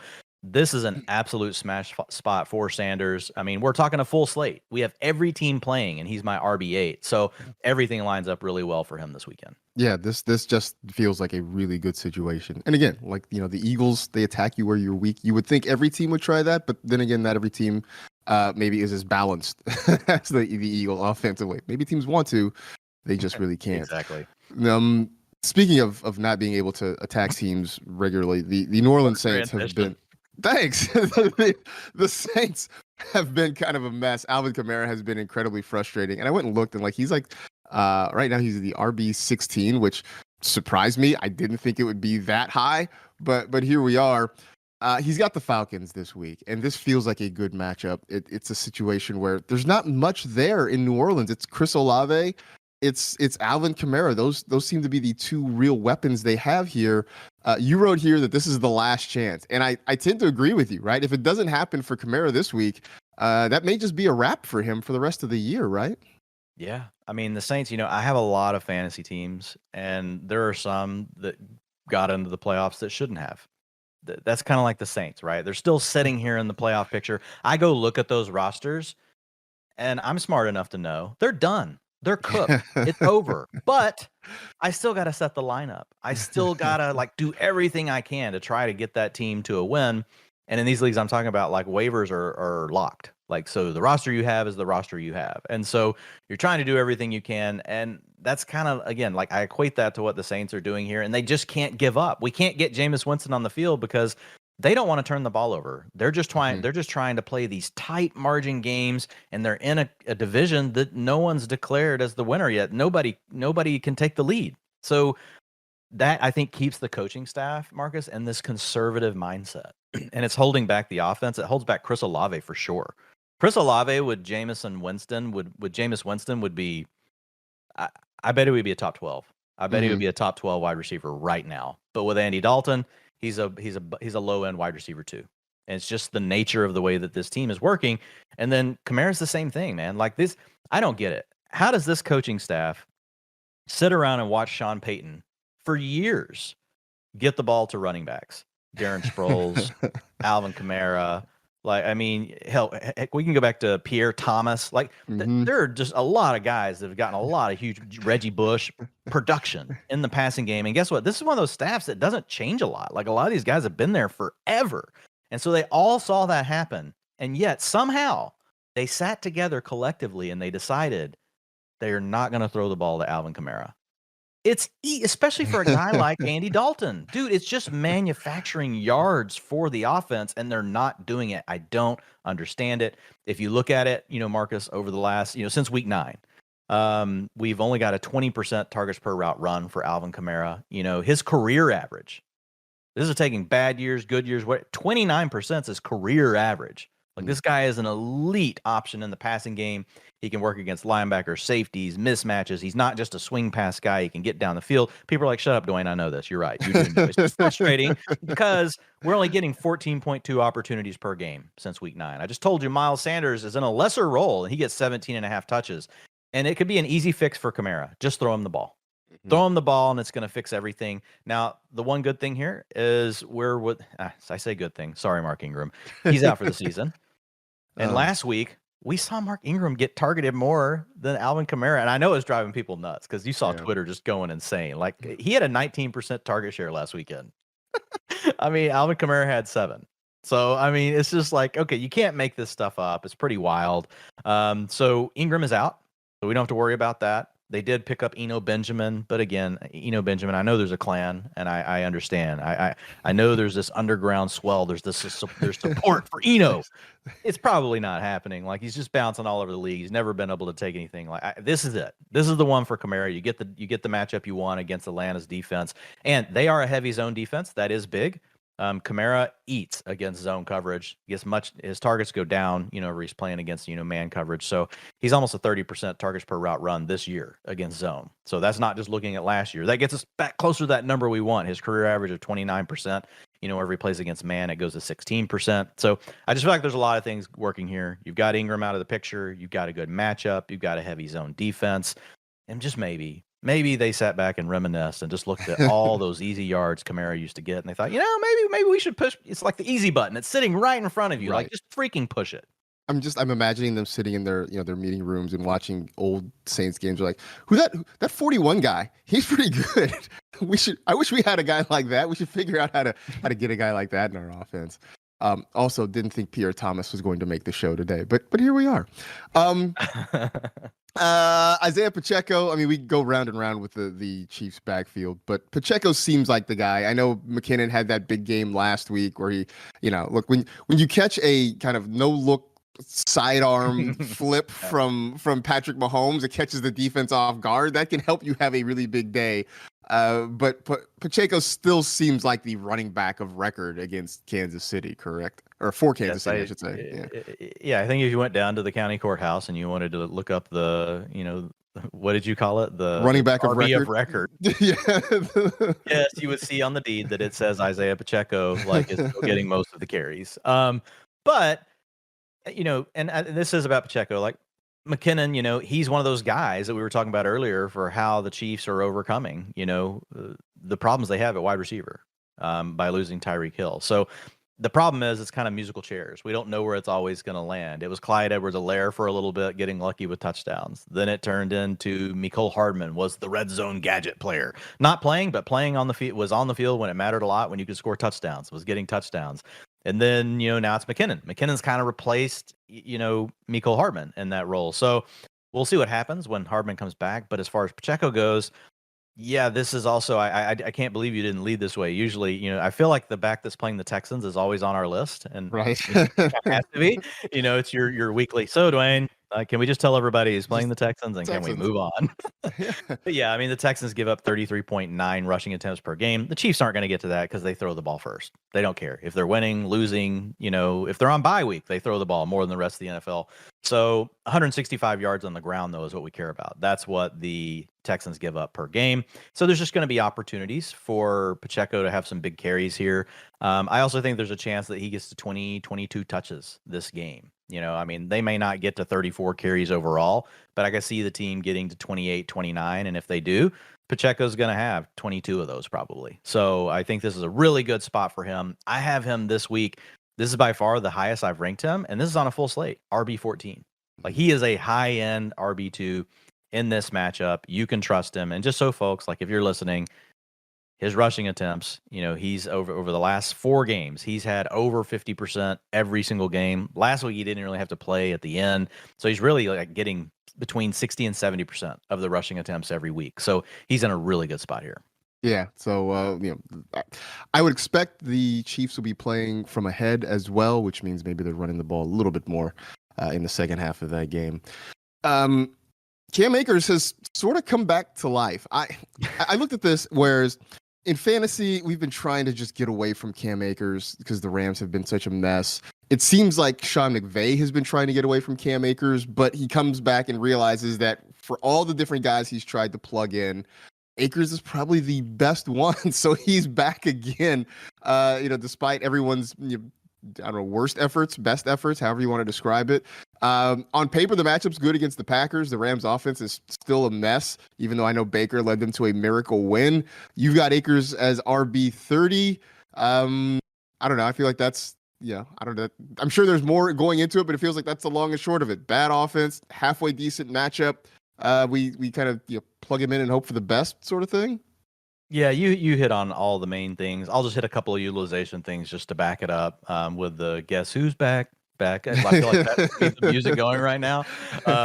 this is an absolute smash spot for Sanders. I mean, we're talking a full slate. We have every team playing, and he's my RB8. So everything lines up really well for him this weekend. Yeah, this just feels like a really good situation. And again, like, the Eagles, they attack you where you're weak. You would think every team would try that, but then again, not every team maybe is as balanced as the Eagle offensively. Maybe teams want to, they just really can't. Exactly. Speaking of not being able to attack teams regularly, the New Orleans Saints have been. Thanks. The Saints have been kind of a mess. Alvin Kamara has been incredibly frustrating. And I went and looked, and he's right now he's the RB16, which surprised me. I didn't think it would be that high, but here we are. He's got the Falcons this week, and this feels like a good matchup. It's a situation where there's not much there in New Orleans. It's Chris Olave. It's Alvin Kamara. Those seem to be the two real weapons they have here. You wrote here that this is the last chance, and I tend to agree with you, right? If it doesn't happen for Kamara this week, that may just be a wrap for him for the rest of the year, right? Yeah. I mean, the Saints, I have a lot of fantasy teams, and there are some that got into the playoffs that shouldn't have. That's kind of like the Saints, right? They're still sitting here in the playoff picture. I go look at those rosters, and I'm smart enough to know they're done. They're cooked. It's over. But I still got to set the lineup. I still got to do everything I can to try to get that team to a win. And in these leagues, I'm talking about waivers are locked. So the roster you have is the roster you have. And so you're trying to do everything you can. And that's kind of, again, I equate that to what the Saints are doing here. And they just can't give up. We can't get Jameis Winston on the field because they don't want to turn the ball over. They're just trying. They're just trying to play these tight margin games, and they're in a division that no one's declared as the winner yet. Nobody can take the lead. So that, I think, keeps the coaching staff, Marcus, in this conservative mindset, and it's holding back the offense. It holds back Chris Olave for sure. Chris Olave with Jameis Winston would be. I bet it would be a top 12. I bet he would be a top 12 wide receiver right now. But with Andy Dalton, he's a low end wide receiver too. And it's just the nature of the way that this team is working. And then Kamara's the same thing, man. This, I don't get it. How does this coaching staff sit around and watch Sean Payton for years get the ball to running backs? Darren Sproles, Alvin Kamara. Hell, we can go back to Pierre Thomas. There are just a lot of guys that have gotten a lot of huge Reggie Bush production in the passing game. And guess what? This is one of those staffs that doesn't change a lot. A lot of these guys have been there forever. And so they all saw that happen. And yet somehow they sat together collectively and they decided they're not going to throw the ball to Alvin Kamara. It's especially for a guy like Andy Dalton. Dude, it's just manufacturing yards for the offense, and they're not doing it. I don't understand it. If you look at it, Marcus, over the last, since week 9, we've only got a 20% targets per route run for Alvin Kamara. His career average, this is taking bad years, good years, 29% is his career average. This guy is an elite option in the passing game. He can work against linebackers, safeties, mismatches. He's not just a swing pass guy. He can get down the field. People are like, shut up, Dwayne. I know this. You're right. You're doing this. It's just frustrating because we're only getting 14.2 opportunities per game since week 9. I just told you Miles Sanders is in a lesser role, and he gets 17.5 touches. And it could be an easy fix for Kamara. Just throw him the ball. Throw him the ball, and it's going to fix everything. Now, the one good thing here is I say good thing. Sorry, Mark Ingram. He's out for the season. And last week, we saw Mark Ingram get targeted more than Alvin Kamara. And I know it's driving people nuts because you saw Twitter just going insane. He had a 19% target share last weekend. Alvin Kamara had 7. So, it's just okay, you can't make this stuff up. It's pretty wild. So Ingram is out. So we don't have to worry about that. They did pick up Eno Benjamin, but again, Eno Benjamin, I know there's a clan, and I understand. I know there's this underground swell. There's support for Eno. It's probably not happening. He's just bouncing all over the league. He's never been able to take anything. This is it. This is the one for Kamara. You get the matchup you want against Atlanta's defense, and they are a heavy zone defense. That is big. Kamara eats against zone coverage. His targets go down, where he's playing against, man coverage. So he's almost a 30% targets per route run this year against zone. So that's not just looking at last year. That gets us back closer to that number we want. His career average of 29%. Whenever he plays against man, it goes to 16%. So I just feel like there's a lot of things working here. You've got Ingram out of the picture. You've got a good matchup. You've got a heavy zone defense. And just maybe they sat back and reminisced and just looked at all those easy yards Kamara used to get, and they thought, maybe we should push. It's like the easy button. It's sitting right in front of you. Right. Like, just freaking push it. I'm imagining them sitting in their their meeting rooms and watching old Saints games. They're like, who that 41 guy? He's pretty good. I wish we had a guy like that. We should figure out how to get a guy like that in our offense. Also, didn't think Pierre Thomas was going to make the show today, but here we are. Isaiah Pacheco. I mean, we go round and round with the Chiefs backfield, but Pacheco seems like the guy. I know McKinnon had that big game last week where he, look, when you catch a kind of no look sidearm flip from Patrick Mahomes, it catches the defense off guard. That can help you have a really big day. But Pacheco still seems like the running back of record against Kansas City, correct? Or for Kansas City, I should say. Yeah, I think if you went down to the county courthouse and you wanted to look up the, what did you call it? The running back RB of record. Yeah. Yes, you would see on the deed that it says Isaiah Pacheco, like, is still getting most of the carries. But, and this is about Pacheco, like, McKinnon, he's one of those guys that we were talking about earlier for how the Chiefs are overcoming, the problems they have at wide receiver by losing Tyreek Hill. So the problem is it's kind of musical chairs. We don't know where it's always going to land. It was Clyde Edwards-Helaire for a little bit, getting lucky with touchdowns. Then it turned into Mecole Hardman was the red zone gadget player. Not playing, but playing on the field, was on the field when it mattered a lot, when you could score touchdowns, was getting touchdowns. And then, now it's McKinnon. McKinnon's kind of replaced, Mecole Hardman in that role. So we'll see what happens when Hardman comes back. But as far as Pacheco goes, yeah, this is also, I can't believe you didn't lead this way. Usually, I feel like the back that's playing the Texans is always on our list. And right. It has to be, it's your weekly. So, Dwayne, can we just tell everybody he's playing the Texans and can we move on? But yeah, I mean, the Texans give up 33.9 rushing attempts per game. The Chiefs aren't going to get to that because they throw the ball first. They don't care. If they're winning, losing, if they're on bye week, they throw the ball more than the rest of the NFL. So 165 yards on the ground, though, is what we care about. That's what the Texans give up per game. So there's just going to be opportunities for Pacheco to have some big carries here. I also think there's a chance that he gets to 20, 22 touches this game. I mean, they may not get to 34 carries overall, but I can see the team getting to 28, 29. And if they do, Pacheco's going to have 22 of those probably. So I think this is a really good spot for him. I have him this week. This is by far the highest I've ranked him. And this is on a full slate, RB14. Like, he is a high-end RB2 in this matchup. You can trust him. And just so folks, like, if you're listening, his rushing attempts, he's over the last 4 games, he's had over 50% every single game. Last week, he didn't really have to play at the end. So he's really like getting between 60 and 70% of the rushing attempts every week. So he's in a really good spot here. Yeah. So, I would expect the Chiefs will be playing from ahead as well, which means maybe they're running the ball a little bit more in the second half of that game. Cam Akers has sort of come back to life. I looked at this, whereas in fantasy, we've been trying to just get away from Cam Akers because the Rams have been such a mess. It seems like Sean McVay has been trying to get away from Cam Akers, but he comes back and realizes that for all the different guys he's tried to plug in, Akers is probably the best one. So he's back again, despite everyone's, worst efforts, best efforts, however you want to describe it. On paper, the matchup's good against the Packers. The Rams offense is still a mess, even though I know Baker led them to a miracle win. You've got Akers as RB30. I don't know. I feel like that's, I don't know. I'm sure there's more going into it, but it feels like that's the long and short of it. Bad offense, halfway decent matchup. We kind of plug him in and hope for the best sort of thing. Yeah, you hit on all the main things. I'll just hit a couple of utilization things just to back it up with the guess who's back. I feel like that's the music going right now.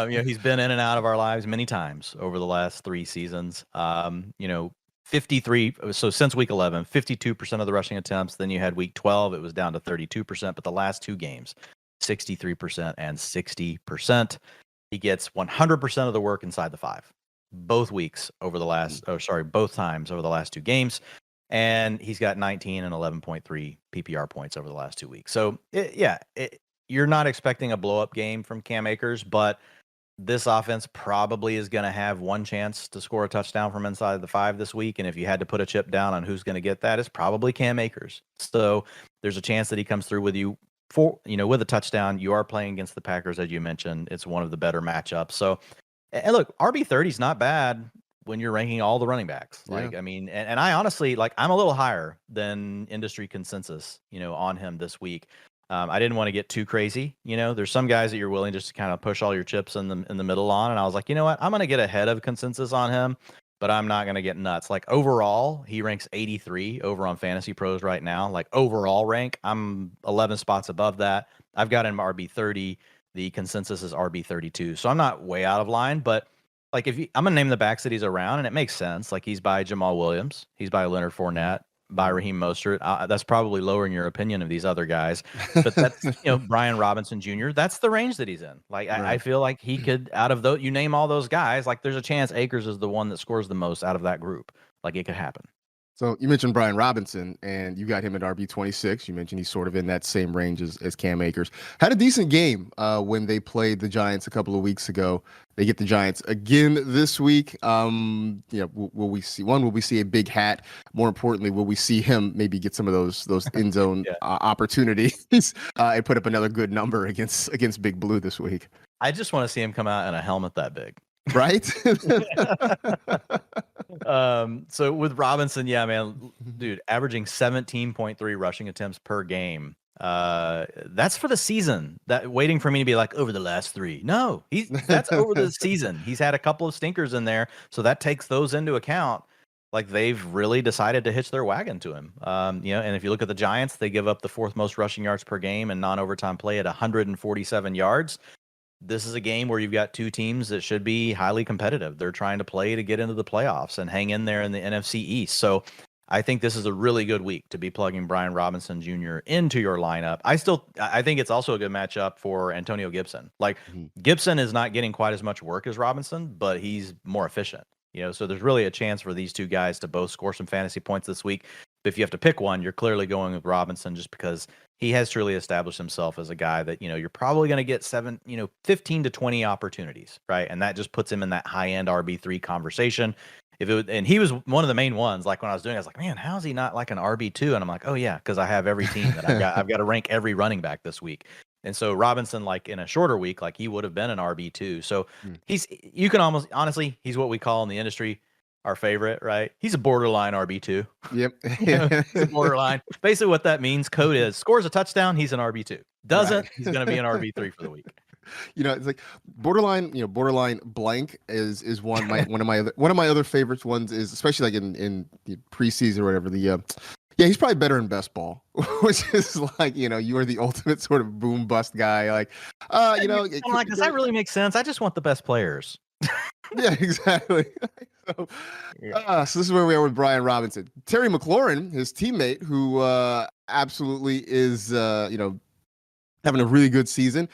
He's been in and out of our lives many times over the last 3 seasons. 53. So since week 11, 52% of the rushing attempts. Then you had week 12, it was down to 32%. But the last 2 games, 63% and 60%. He gets 100% of the work inside the 5. Both times over the last 2 games. and he's got 19 and 11.3 PPR points over the last 2 weeks. So you're not expecting a blow up game from Cam Akers, but this offense probably is going to have one chance to score a touchdown from inside the 5 this week. And if you had to put a chip down on who's going to get that, it's probably Cam Akers. So there's a chance that he comes through with you with a touchdown. You are playing against the Packers, as you mentioned. It's one of the better matchups. So, and look, RB30 is not bad when you're ranking all the running backs. Like, I mean, and I honestly, like, I'm a little higher than industry consensus, on him this week. I didn't want to get too crazy. There's some guys that you're willing just to kind of push all your chips in the middle on. And I was like, you know what? I'm going to get ahead of consensus on him, but I'm not going to get nuts. Like overall, he ranks 83 over on Fantasy Pros right now. Like overall rank, I'm 11 spots above that. I've got him RB30. The consensus is RB32. So I'm not way out of line, but like I'm going to name the backs that he's around, and it makes sense. Like he's by Jamal Williams. He's by Leonard Fournette. By Raheem Mostert. That's probably lowering your opinion of these other guys, but that's Brian Robinson Jr. That's the range that he's in. Like I feel like he could, out of those, you name all those guys, like there's a chance Akers is the one that scores the most out of that group. Like it could happen. So you mentioned Brian Robinson, and you got him at RB26. You mentioned he's sort of in that same range as Cam Akers. Had a decent game when they played the Giants a couple of weeks ago. They get the Giants again this week. Will we see one? Will we see a big hat? More importantly, will we see him maybe get some of those end zone opportunities and put up another good number against Big Blue this week? I just want to see him come out in a helmet that big. Right? So with Robinson, yeah, man, dude, averaging 17.3 rushing attempts per game. That's for the season. That waiting for me to be like over the last 3. No, that's over the season. He's had a couple of stinkers in there, so that takes those into account. Like they've really decided to hitch their wagon to him. And if you look at the Giants, they give up the 4th most rushing yards per game and non-overtime play at 147 yards. This is a game where you've got two teams that should be highly competitive. They're trying to play to get into the playoffs and hang in there in the NFC East. So I think this is a really good week to be plugging Brian Robinson Jr. into your lineup. I think it's also a good matchup for Antonio Gibson. Like Gibson is not getting quite as much work as Robinson, but he's more efficient. So there's really a chance for these two guys to both score some fantasy points this week. But if you have to pick one, you're clearly going with Robinson just because he has truly established himself as a guy that, you're probably going to get 15 to 20 opportunities, right? And that just puts him in that high-end RB3 conversation. And he was one of the main ones. Like when I was doing it, I was like, man, how is he not like an RB2? And I'm like, oh yeah, because I have every team that I've got to rank every running back this week. And so Robinson, like in a shorter week, like he would have been an RB2. So you can almost, honestly, he's what we call in the industry our favorite, right? He's a borderline RB2. Yep. He's a borderline. Basically what that means, code is scores a touchdown, he's an RB2. Doesn't, he's going to be an RB3 for the week. It's like borderline blank is one of my other favorites ones is, especially like in the preseason or whatever, he's probably better in best ball, which is like, you are the ultimate sort of boom bust guy. Like, does that really make sense? I just want the best players. Yeah, exactly. So this is where we are with Brian Robinson. Terry McLaurin, his teammate, who absolutely is, having a really good season.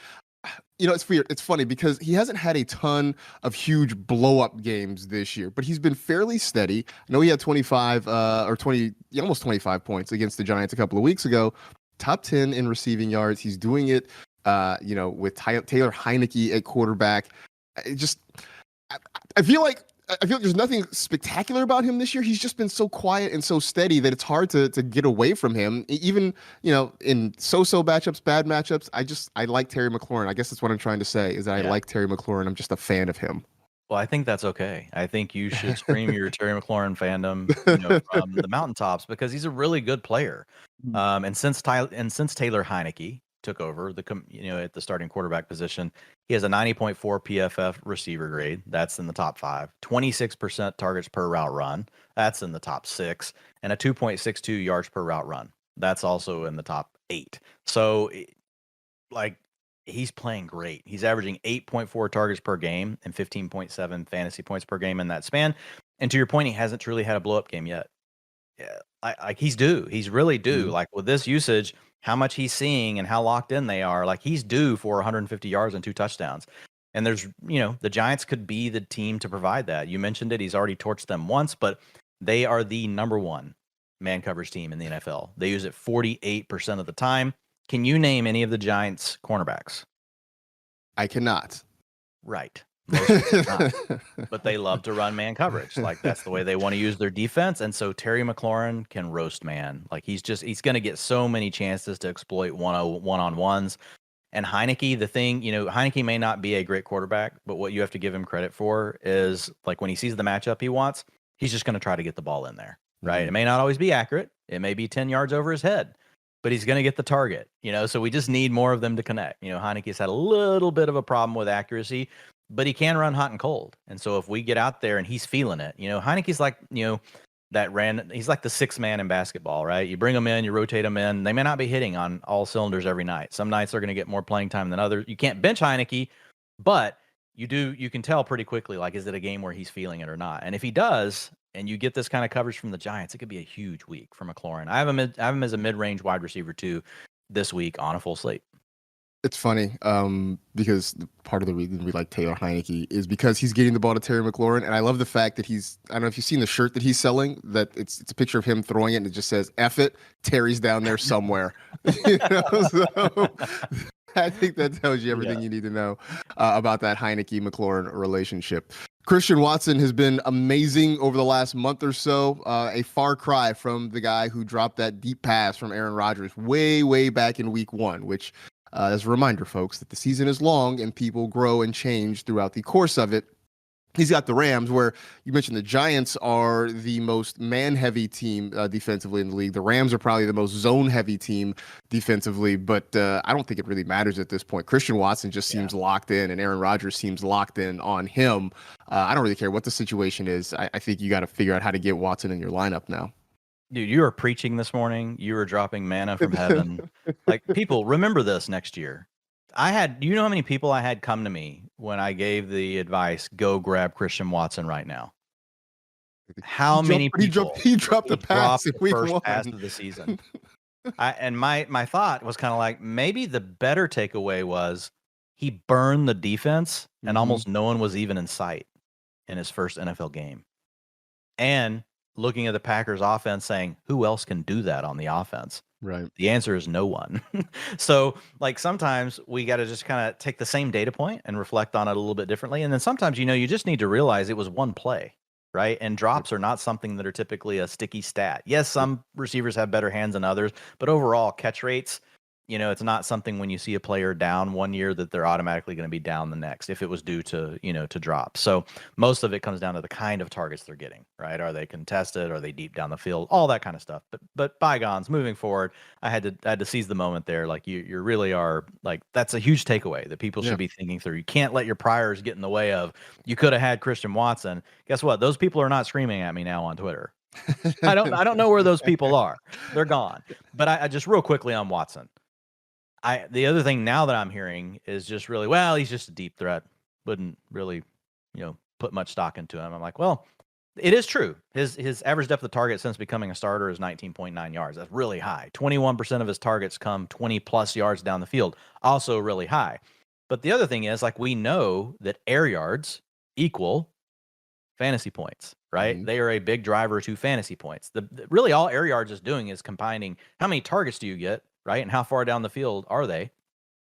It's weird. It's funny because he hasn't had a ton of huge blow-up games this year, but he's been fairly steady. I know he had 25 almost 25 points against the Giants a couple of weeks ago. Top 10 in receiving yards. He's doing it, with Taylor Heineke at quarterback. I feel like there's nothing spectacular about him this year. He's just been so quiet and so steady that it's hard to get away from him. Even, in so-so matchups, bad matchups, I like Terry McLaurin. I guess that's what I'm trying to say is that I like Terry McLaurin. I'm just a fan of him. Well, I think that's okay. I think you should scream your Terry McLaurin fandom from the mountaintops because he's a really good player. And since Taylor Heineke took over at the starting quarterback position, he has a 90.4 PFF receiver grade. That's in the top 5. 26% targets per route run. That's in the top 6. And a 2.62 yards per route run. That's also in the top 8. So, he's playing great. He's averaging 8.4 targets per game and 15.7 fantasy points per game in that span. And to your point, he hasn't truly had a blow-up game yet. Yeah, he's due. He's really due. Mm-hmm. Like with this usage, how much he's seeing and how locked in they are, like he's due for 150 yards and 2 touchdowns. And there's, the Giants could be the team to provide that. You mentioned it. He's already torched them once, but they are the number 1 man coverage team in the NFL. They use it 48% of the time. Can you name any of the Giants' cornerbacks? I cannot. Right. Most people cannot. But they love to run man coverage. Like, that's the way they want to use their defense. And so Terry McLaurin can roast man. Like, he's going to get so many chances to exploit one-on-ones. And Heineke, the thing, Heineke may not be a great quarterback, but what you have to give him credit for is, like, when he sees the matchup he wants, he's just going to try to get the ball in there, right? Mm-hmm. It may not always be accurate. It may be 10 yards over his head, but he's going to get the target, so we just need more of them to connect. Heineke's had a little bit of a problem with accuracy, but he can run hot and cold. And so if we get out there and he's feeling it, Heineke's like, he's like the sixth man in basketball, right? You bring them in, you rotate them in. They may not be hitting on all cylinders every night. Some nights they're going to get more playing time than others. You can't bench Heineke, but you can tell pretty quickly, like, is it a game where he's feeling it or not? And if he does, and you get this kind of coverage from the Giants, it could be a huge week for McLaurin. I have him as a mid-range wide receiver too this week on a full slate. It's funny because part of the reason we like Taylor Heineke is because he's getting the ball to Terry McLaurin, and I love the fact that I don't know if you've seen the shirt that he's selling, that it's a picture of him throwing it and it just says "F it, Terry's down there somewhere." So I think that tells you everything you need to know about that Heineke-McLaurin relationship. Christian Watson has been amazing over the last month or so, a far cry from the guy who dropped that deep pass from Aaron Rodgers way back in week 1, which as a reminder, folks, that the season is long and people grow and change throughout the course of it. He's got the Rams, where you mentioned the Giants are the most man-heavy team defensively in the league. The Rams are probably the most zone-heavy team defensively, but I don't think it really matters at this point. Christian Watson just seems locked in, and Aaron Rodgers seems locked in on him. I don't really care what the situation is. I think you got to figure out how to get Watson in your lineup now. Dude, you were preaching this morning. You were dropping manna from heaven. Like, people, remember this next year. You know how many people I had come to me when I gave the advice, go grab Christian Watson right now? How many people? He dropped the pass in week first 1. pass of the season. And my thought was kind of like, maybe the better takeaway was he burned the defense and almost no one was even in sight in his first NFL game. And looking at the Packers offense saying, who else can do that on the offense? Right. The answer is no one. So, like, sometimes we got to just kind of take the same data point and reflect on it a little bit differently. And then sometimes, you just need to realize it was one play, right? And drops are not something that are typically a sticky stat. Yes, some receivers have better hands than others, but overall catch rates, it's not something when you see a player down one year that they're automatically going to be down the next if it was due to, to drop. So most of it comes down to the kind of targets they're getting, right? Are they contested? Are they deep down the field? All that kind of stuff. But bygones, moving forward, I had to seize the moment there. Like, you really are, like, that's a huge takeaway that people should be thinking through. You can't let your priors get in the way of, you could have had Christian Watson. Guess what? Those people are not screaming at me now on Twitter. I don't know where those people are. They're gone. But I just real quickly on Watson. The other thing now that I'm hearing is just really, well, he's just a deep threat. Wouldn't really, put much stock into him. I'm like, well, it is true. His average depth of target since becoming a starter is 19.9 yards. That's really high. 21% of his targets come 20 plus yards down the field. Also really high. But the other thing is, like, we know that air yards equal fantasy points, right? Mm-hmm. They are a big driver to fantasy points. Really all air yards is doing is combining how many targets do you get, right? And how far down the field are they?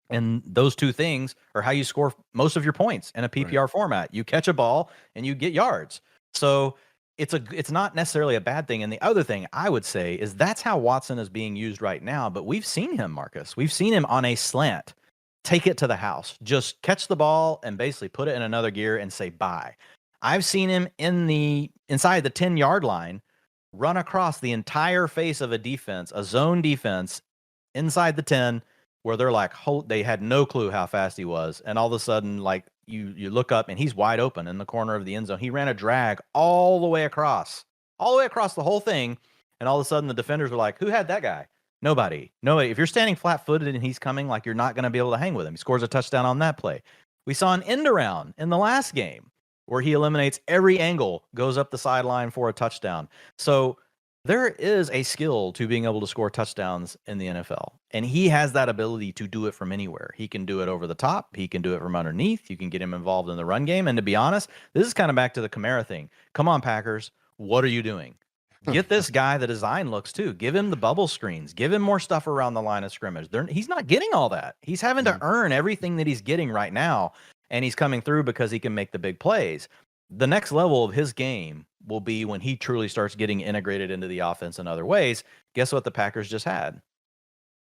And those two things are how you score most of your points in a PPR format. You catch a ball and you get yards. So it's not necessarily a bad thing. And the other thing I would say is that's how Watson is being used right now. But we've seen him, Marcus. We've seen him on a slant, take it to the house, just catch the ball and basically put it in another gear and say bye. I've seen him inside the 10-yard line, run across the entire face of a defense, a zone defense, inside the 10, where they're like, they had no clue how fast he was. And all of a sudden, like, you look up and he's wide open in the corner of the end zone. He ran a drag all the way across the whole thing. And all of a sudden the defenders were like, who had that guy? Nobody. If you're standing flat footed and he's coming, like, you're not going to be able to hang with him. He scores a touchdown on that play. We saw an end around in the last game where he eliminates every angle, goes up the sideline for a touchdown. So there is a skill to being able to score touchdowns in the NFL, and he has that ability to do it from anywhere. He can do it over the top. He can do it from underneath. You can get him involved in the run game. And to be honest, this is kind of back to the Kamara thing. Come on, Packers. What are you doing? Get this guy the design looks too. Give him the bubble screens. Give him more stuff around the line of scrimmage. He's not getting all that. He's having to earn everything that he's getting right now, and he's coming through because he can make the big plays. The next level of his game will be when he truly starts getting integrated into the offense in other ways. Guess what the Packers just had?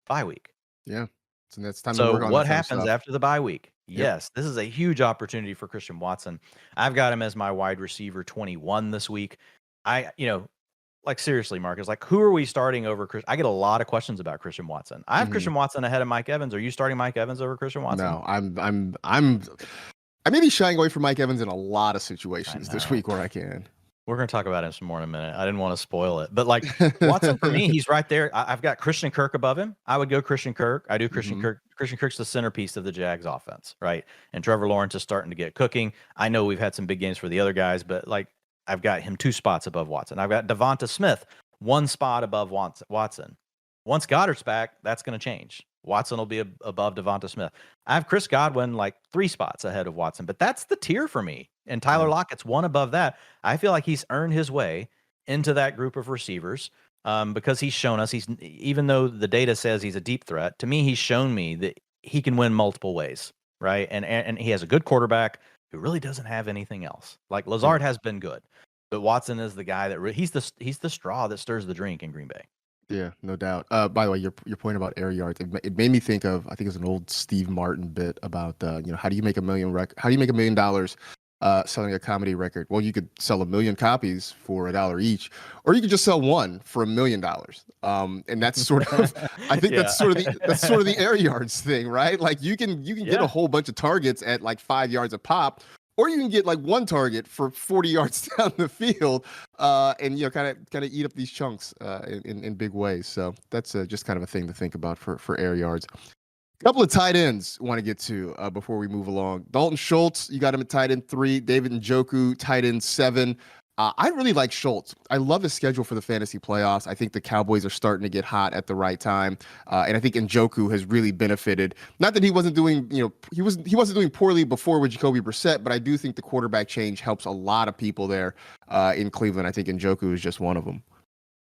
Bye week. Yeah. So that's time to So work on what that happens stuff. after the bye week? Yep. Yes, this is a huge opportunity for Christian Watson. I've got him as my wide receiver 21 this week. Like seriously, Marcus, like who are we starting over Chris? I get a lot of questions about Christian Watson. I have Christian Watson ahead of Mike Evans. Are you starting Mike Evans over Christian Watson? No, I may be shying away from Mike Evans in a lot of situations this week where I can. We're going to talk about him some more in a minute. I didn't want to spoil it, but like Watson for me, he's right there. I've got Christian Kirk above him. I would go Christian Kirk. I do Christian Kirk. Christian Kirk's the centerpiece of the Jags offense, right? And Trevor Lawrence is starting to get cooking. I know we've had some big games for the other guys, but like I've got him 2 spots above Watson. I've got Devonta Smith 1 spot above Watson. Once Goddard's back, that's going to change. Watson will be above Devonta Smith. I have Chris Godwin like 3 spots ahead of Watson, but that's the tier for me. And Tyler Lockett's 1 above that. I feel like he's earned his way into that group of receivers because he's shown us even though the data says he's a deep threat, to me he's shown me that he can win multiple ways, right? And he has a good quarterback who really doesn't have anything else. Like Lazard has been good, but Watson is the guy that he's the straw that stirs the drink in Green Bay. Yeah, no doubt. By the way, your point about air yards, it made me think of, I think it's an old Steve Martin bit about how do you make $1 million selling a comedy record? Well, you could sell 1 million copies for $1 each, or you could just sell one for $1 million. And that's sort of, I think that's sort of the air yards thing, right? Like you can get a whole bunch of targets at like 5 yards a pop, or you can get like 1 target for 40 yards down the field, and kind of eat up these chunks in big ways. So that's just kind of a thing to think about for air yards. A couple of tight ends want to get to before we move along. Dalton Schultz, you got him at tight end 3. David Njoku, tight end 7. I really like Schultz. I love his schedule for the fantasy playoffs. I think the Cowboys are starting to get hot at the right time, and I think Njoku has really benefited. Not that he wasn't doing, he wasn't doing poorly before with Jacoby Brissett, but I do think the quarterback change helps a lot of people there in Cleveland. I think Njoku is just one of them.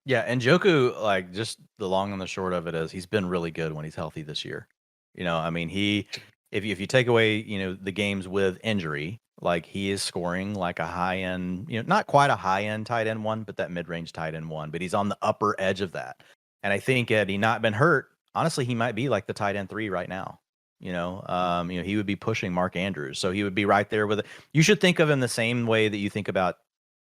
Yeah, Njoku, like just the long and the short of it is he's been really good when he's healthy this year. I mean, if you take away, the games with injury, like he is scoring like a high end, not quite a high end tight end 1, but that mid range tight end 1. But he's on the upper edge of that. And I think had he not been hurt, honestly, he might be like the tight end 3 right now. He would be pushing Mark Andrews, so he would be right there with it. You should think of him the same way that you think about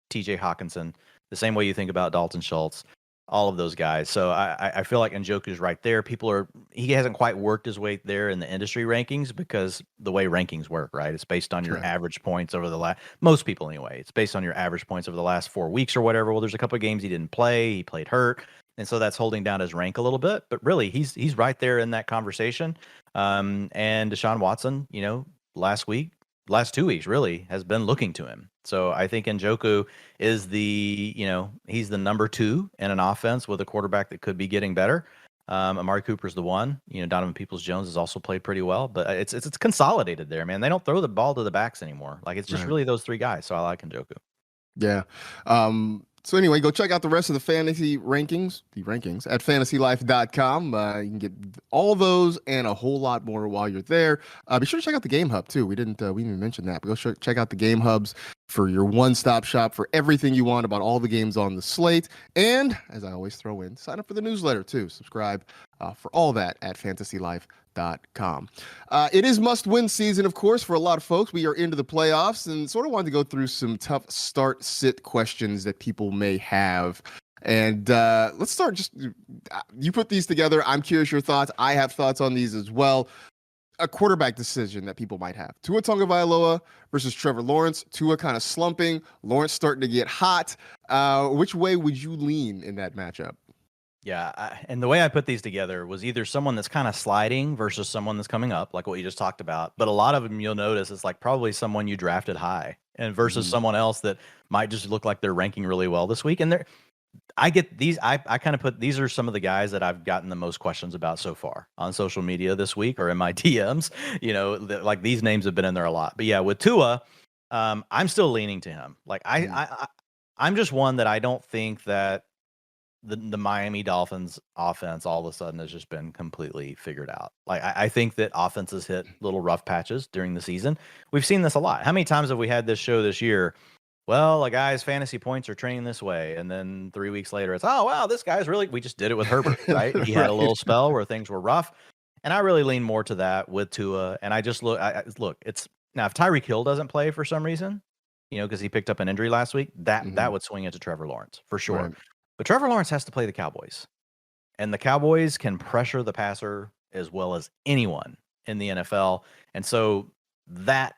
T.J. Hawkinson, the same way you think about Dalton Schultz. All of those guys. So I feel like Njoku's right there. He hasn't quite worked his way there in the industry rankings because the way rankings work, right? It's based on your average points over the most people anyway. It's based on your average points over the last 4 weeks or whatever. Well, there's a couple of games he didn't play. He played hurt. And so that's holding down his rank a little bit. But really, he's right there in that conversation. And Deshaun Watson, last 2 weeks really has been looking to him. So I think Njoku is he's the number 2 in an offense with a quarterback that could be getting better. Amari Cooper's the 1. Donovan Peoples-Jones has also played pretty well, but it's consolidated there, man. They don't throw the ball to the backs anymore. Like it's just really those 3 guys. So I like Njoku. Yeah. So anyway, go check out the rest of the fantasy rankings, at fantasylife.com. You can get all those and a whole lot more while you're there. Be sure to check out the Game Hub too. We didn't even mention that, but go check out the Game Hubs for your one-stop shop for everything you want about all the games on the slate. And as I always throw in, sign up for the newsletter too. Subscribe for all that at fantasylife.com. It is must-win season, of course, for a lot of folks. We are into the playoffs and sort of wanted to go through some tough start-sit questions that people may have. And let's start. You put these together. I'm curious your thoughts. I have thoughts on these as well. A quarterback decision that people might have. Tua Tagovailoa versus Trevor Lawrence. Tua kind of slumping. Lawrence starting to get hot. Which way would you lean in that matchup? Yeah, and the way I put these together was either someone that's kind of sliding versus someone that's coming up, like what you just talked about. But a lot of them you'll notice it's like probably someone you drafted high and versus someone else that might just look like they're ranking really well this week. And I get these. I kind of put these are some of the guys that I've gotten the most questions about so far on social media this week or in my DMs. Like these names have been in there a lot. But yeah, with Tua, I'm still leaning to him. Like I'm just one that I don't think that the Miami Dolphins offense all of a sudden has just been completely figured out. Like I think that offenses hit little rough patches during the season. We've seen this a lot. How many times have we had this show this year? Well, a guy's fantasy points are trending this way, and then 3 weeks later, it's oh wow, this guy's really. We just did it with Herbert, right? He had a little Right. spell where things were rough, and I really lean more to that with Tua. And I just look. It's now if Tyreek Hill doesn't play for some reason, because he picked up an injury last week, that Mhm. would swing into Trevor Lawrence for sure. Right. But Trevor Lawrence has to play the Cowboys, and the Cowboys can pressure the passer as well as anyone in the NFL. And so that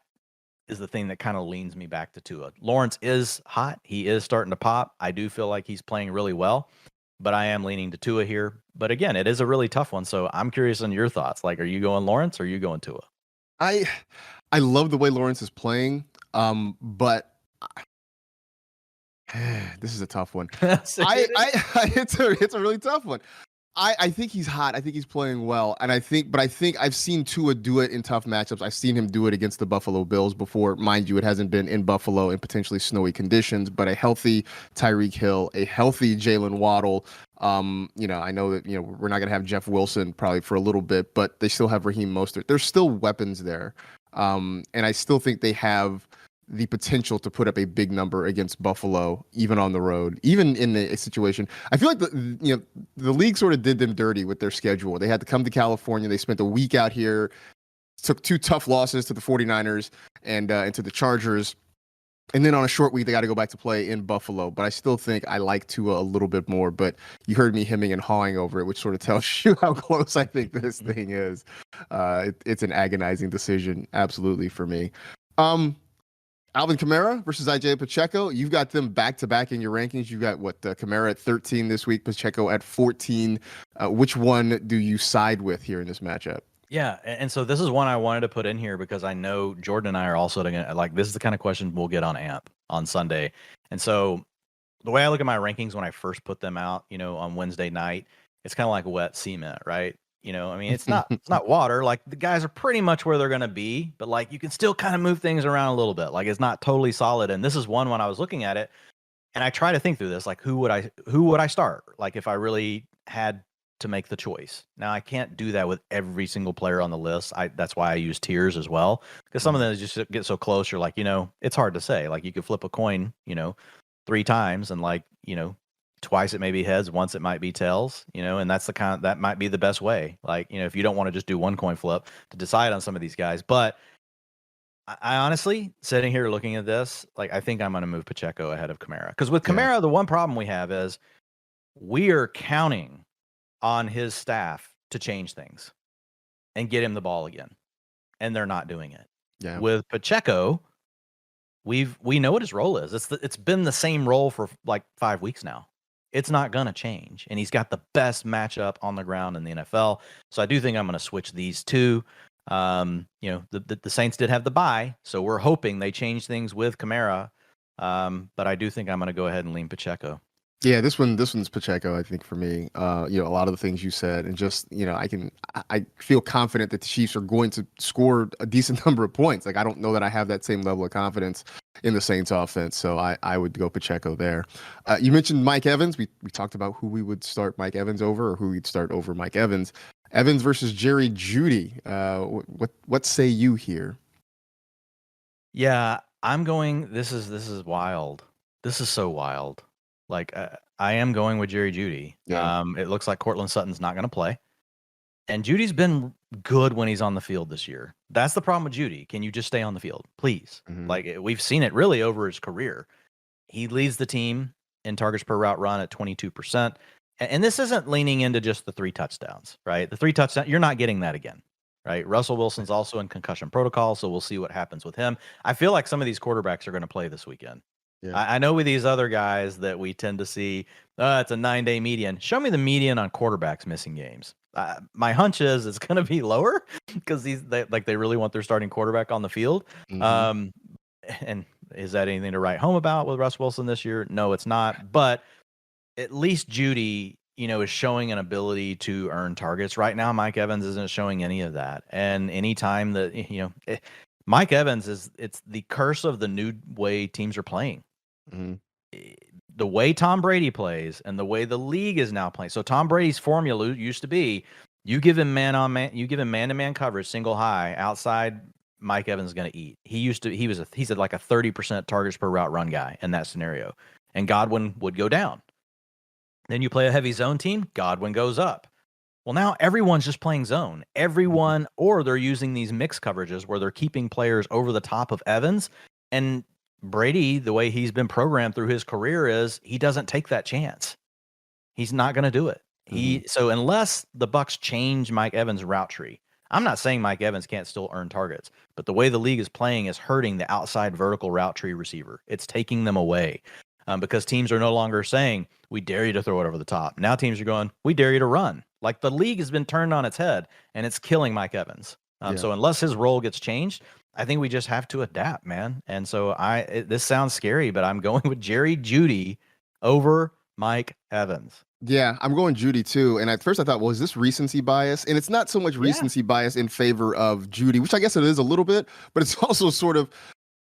is the thing that kind of leans me back to Tua. Lawrence is hot. He is starting to pop. I do feel like he's playing really well, but I am leaning to Tua here. But again, it is a really tough one. So I'm curious on your thoughts. Like, are you going Lawrence or are you going Tua? I I love the way Lawrence is playing, but this is a tough one. So it is. It's a really tough one. I think he's hot. I think he's playing well, and I think I've seen Tua do it in tough matchups. I've seen him do it against the Buffalo Bills before. Mind you, it hasn't been in Buffalo in potentially snowy conditions, but a healthy Tyreek Hill, a healthy Jalen Waddle. I know that we're not gonna have Jeff Wilson probably for a little bit, but they still have Raheem Mostert. There's still weapons there, and I still think they have the potential to put up a big number against Buffalo, even on the road, even in a situation. I feel like the league sort of did them dirty with their schedule. They had to come to California. They spent a week out here, took 2 tough losses to the 49ers and to the Chargers. And then on a short week, they got to go back to play in Buffalo. But I still think I like Tua a little bit more. But you heard me hemming and hawing over it, which sort of tells you how close I think this thing is. It's an agonizing decision, absolutely, for me. Alvin Kamara versus IJ Pacheco. You've got them back to back in your rankings. You've got Kamara at 13 this week, Pacheco at 14. Which one do you side with here in this matchup? Yeah, and so this is one I wanted to put in here because I know Jordan and I are also gonna like this is the kind of question we'll get on AMP on Sunday. And so the way I look at my rankings when I first put them out, on Wednesday night, it's kind of like wet cement, right? I mean, it's not water. Like the guys are pretty much where they're gonna be, but like you can still kind of move things around a little bit. Like it's not totally solid. And this is one when I was looking at it, and I try to think through this, like who would I start? Like if I really had to make the choice. Now I can't do that with every single player on the list. That's why I use tiers as well, because some of them just get so close. You're like, it's hard to say. Like you could flip a coin, 3 times, and like twice it may be heads, once it might be tails, and that's that might be the best way. Like if you don't want to just do one coin flip to decide on some of these guys, but I honestly, sitting here looking at this, like I think I'm going to move Pacheco ahead of Kamara, because with Kamara, Yeah. the one problem we have is we are counting on his staff to change things and get him the ball again, and they're not doing it. Yeah. With Pacheco, we know what his role is. It's been the same role for like 5 weeks now. It's not gonna change, and he's got the best matchup on the ground in the NFL. So I do think I'm gonna switch these two. The Saints did have the bye, so we're hoping they change things with Kamara. But I do think I'm gonna go ahead and lean Pacheco. Yeah, this one's Pacheco, I think, for me. A lot of the things you said, and just I feel confident that the Chiefs are going to score a decent number of points. Like I don't know that I have that same level of confidence in the Saints offense, so I would go Pacheco there. You mentioned Mike Evans. We talked about who we would start Mike Evans over, or who we'd start over Mike Evans. Evans versus Jerry Jeudy. What say you here? Yeah, I'm going. This is wild. This is so wild. Like I am going with Jerry Jeudy. Yeah. It looks like Cortland Sutton's not going to play, and Judy's been good when he's on the field this year. That's the problem with Jeudy. Can you just stay on the field, please? Mhm. Like we've seen it really over his career. He leads the team in targets per route run at 22%. And this isn't leaning into just the 3 touchdowns, right? The 3 touchdowns, you're not getting that again, right? Russell Wilson's also in concussion protocol, so we'll see what happens with him. I feel like some of these quarterbacks are going to play this weekend. Yeah. I know with these other guys that we tend to see, it's a 9-day median. Show me the median on quarterbacks missing games. My hunch is it's going to be lower because they really want their starting quarterback on the field. Mhm. And is that anything to write home about with Russ Wilson this year? No, it's not. But at least Jeudy, is showing an ability to earn targets. Right now, Mike Evans isn't showing any of that. And anytime that, Mike Evans it's the curse of the new way teams are playing. Mhm. the way Tom Brady plays and the way the league is now playing. So Tom Brady's formula used to be you give him man-to-man coverage, single high, outside Mike Evans is going to eat. He's like a 30% targets per route run guy in that scenario. And Godwin would go down. Then you play a heavy zone team, Godwin goes up. Well, now everyone's just playing zone. Everyone, or they're using these mixed coverages where they're keeping players over the top of Evans. And Brady, the way he's been programmed through his career is he doesn't take that chance. He's not going to do it. So unless the Bucks change Mike Evans' route tree, I'm not saying Mike Evans can't still earn targets, but the way the league is playing is hurting the outside vertical route tree receiver. It's taking them away because teams are no longer saying, we dare you to throw it over the top. Now teams are going, we dare you to run. Like the league has been turned on its head, and it's killing Mike Evans. So unless his role gets changed, I think we just have to adapt, man. And so this sounds scary, but I'm going with Jerry Jeudy over Mike Evans. Yeah, I'm going Jeudy too. And at first I thought, well, is this recency bias? And it's not so much recency bias in favor of Jeudy, which I guess it is a little bit, but it's also sort of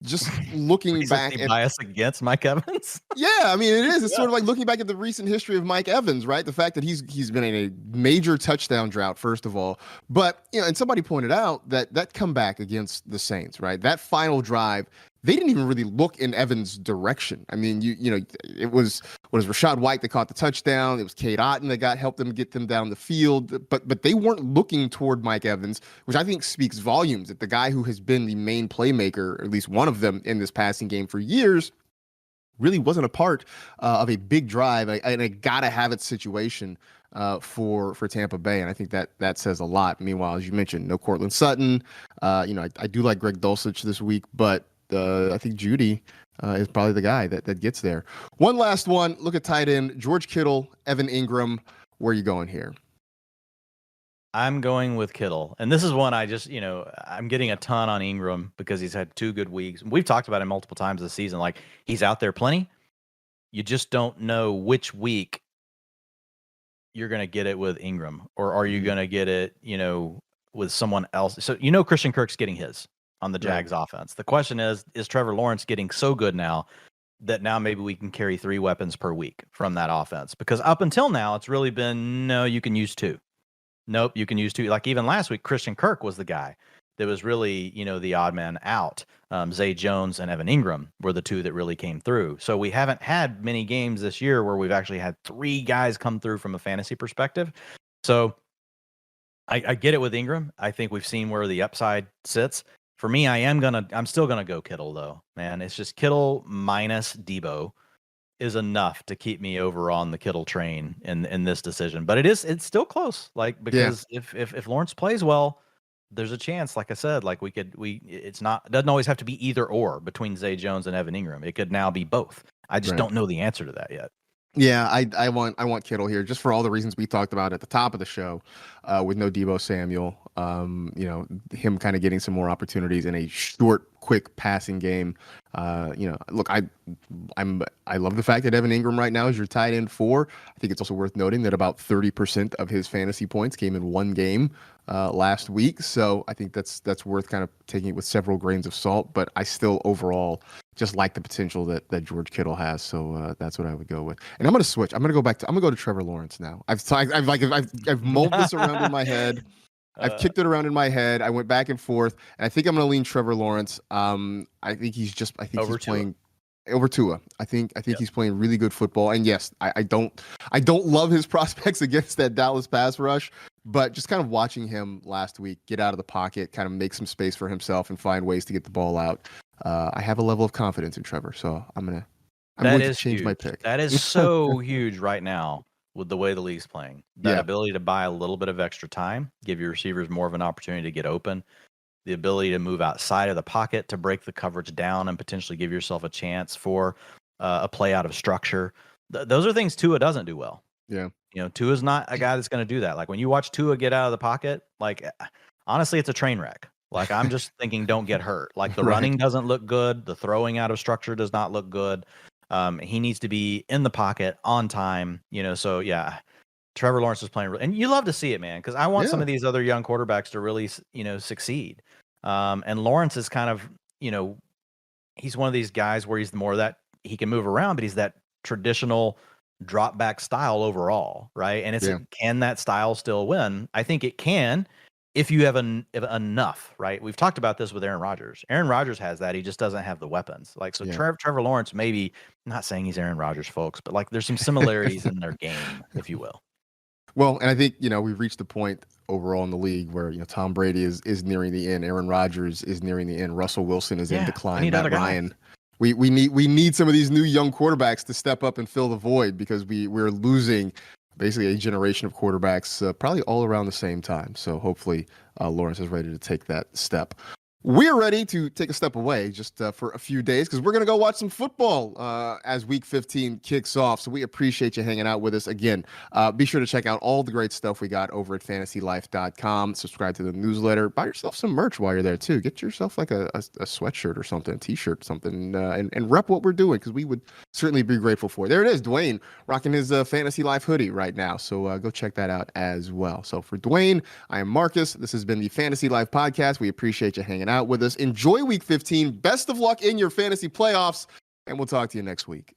just looking back at bias against Mike Evans. Yeah, I mean it is. It's sort of like looking back at the recent history of Mike Evans, right? The fact that he's been in a major touchdown drought, first of all. But and somebody pointed out that comeback against the Saints, right? That final drive, they didn't even really look in Evans' direction. I mean, it was Rachaad White that caught the touchdown. It was Cade Otton that helped them get them down the field. But they weren't looking toward Mike Evans, which I think speaks volumes that the guy who has been the main playmaker, or at least one of them in this passing game for years, really wasn't a part of a big drive and a gotta have it situation for Tampa Bay. And I think that says a lot. Meanwhile, as you mentioned, no Cortland Sutton. I do like Greg Dulcich this week, but I think Jeudy is probably the guy that gets there. One last one. Look at tight end, George Kittle, Evan Ingram. Where are you going here? I'm going with Kittle. And this is one I just, I'm getting a ton on Ingram because he's had 2 good weeks. We've talked about him multiple times this season. Like, he's out there plenty. You just don't know which week you're going to get it with Ingram, or are you going to get it, with someone else. So, Christian Kirk's getting his on the Jags offense. The question is Trevor Lawrence getting so good now that now maybe we can carry 3 weapons per week from that offense? Because up until now, it's really been, no, you can use 2. Nope, you can use 2. Like even last week, Christian Kirk was the guy that was really, the odd man out. Zay Jones and Evan Ingram were the 2 that really came through. So we haven't had many games this year where we've actually had 3 guys come through from a fantasy perspective. So I get it with Ingram. I think we've seen where the upside sits. For me, I'm still gonna go Kittle though, man. It's just Kittle minus Debo is enough to keep me over on the Kittle train in this decision. But it's still close. Like, because if Lawrence plays well, there's a chance, like I said, like it doesn't always have to be either or between Zay Jones and Evan Ingram. It could now be both. I just don't know the answer to that yet. Yeah, I want Kittle here just for all the reasons we talked about at the top of the show, with no Deebo Samuel. Him kind of getting some more opportunities in a short, quick passing game. Look, I love the fact that Evan Ingram right now is your tight end 4. I think it's also worth noting that about 30% of his fantasy points came in one game last week. So I think that's worth kind of taking it with several grains of salt. But I still overall just like the potential that George Kittle has. So that's what I would go with. And I'm going to switch. I'm going to go to Trevor Lawrence now. I've mulled this around in my head. I've kicked it around in my head. I went back and forth, and I think I'm going to lean Trevor Lawrence. I think he's playing over Tua. I think he's playing really good football. And yes, I don't love his prospects against that Dallas pass rush, but just kind of watching him last week get out of the pocket, kind of make some space for himself and find ways to get the ball out. I have a level of confidence in Trevor, so I'm going to change my pick. That is so huge right now with the way the league's playing. That ability to buy a little bit of extra time, give your receivers more of an opportunity to get open, the ability to move outside of the pocket to break the coverage down and potentially give yourself a chance for a play out of structure. Those are things Tua doesn't do well. Yeah. Tua's not a guy that's going to do that. Like when you watch Tua get out of the pocket, like honestly, it's a train wreck. Like I'm just thinking, don't get hurt. Like the running doesn't look good. The throwing out of structure does not look good. He needs to be in the pocket on time, so yeah, Trevor Lawrence is playing, and you love to see it, man, because I want some of these other young quarterbacks to really, succeed. And Lawrence is kind of, he's one of these guys where he's more that he can move around, but he's that traditional drop back style overall, right? And can that style still win? I think it can if you have enough, right? We've talked about this with Aaron Rodgers. Aaron Rodgers has that. He just doesn't have the weapons. Like, so Trevor Lawrence, maybe, I'm not saying he's Aaron Rodgers, folks, but like there's some similarities in their game, if you will. Well, and I think, we've reached the point overall in the league where, Tom Brady is nearing the end. Aaron Rodgers is nearing the end. Russell Wilson is in decline. Matt Ryan. We need some of these new young quarterbacks to step up and fill the void, because we're losing basically a generation of quarterbacks probably all around the same time. So hopefully Lawrence is ready to take that step. We're ready to take a step away just for a few days, because we're going to go watch some football as Week 15 kicks off. So we appreciate you hanging out with us. Again, be sure to check out all the great stuff we got over at fantasylife.com. Subscribe to the newsletter. Buy yourself some merch while you're there, too. Get yourself like a sweatshirt or something, a T-shirt, something, and rep what we're doing, because we would certainly be grateful for it. There it is, Dwayne, rocking his Fantasy Life hoodie right now. So go check that out as well. So for Dwayne, I am Marcus. This has been the Fantasy Life Podcast. We appreciate you hanging out with us. Enjoy Week 15. Best of luck in your fantasy playoffs, and we'll talk to you next week.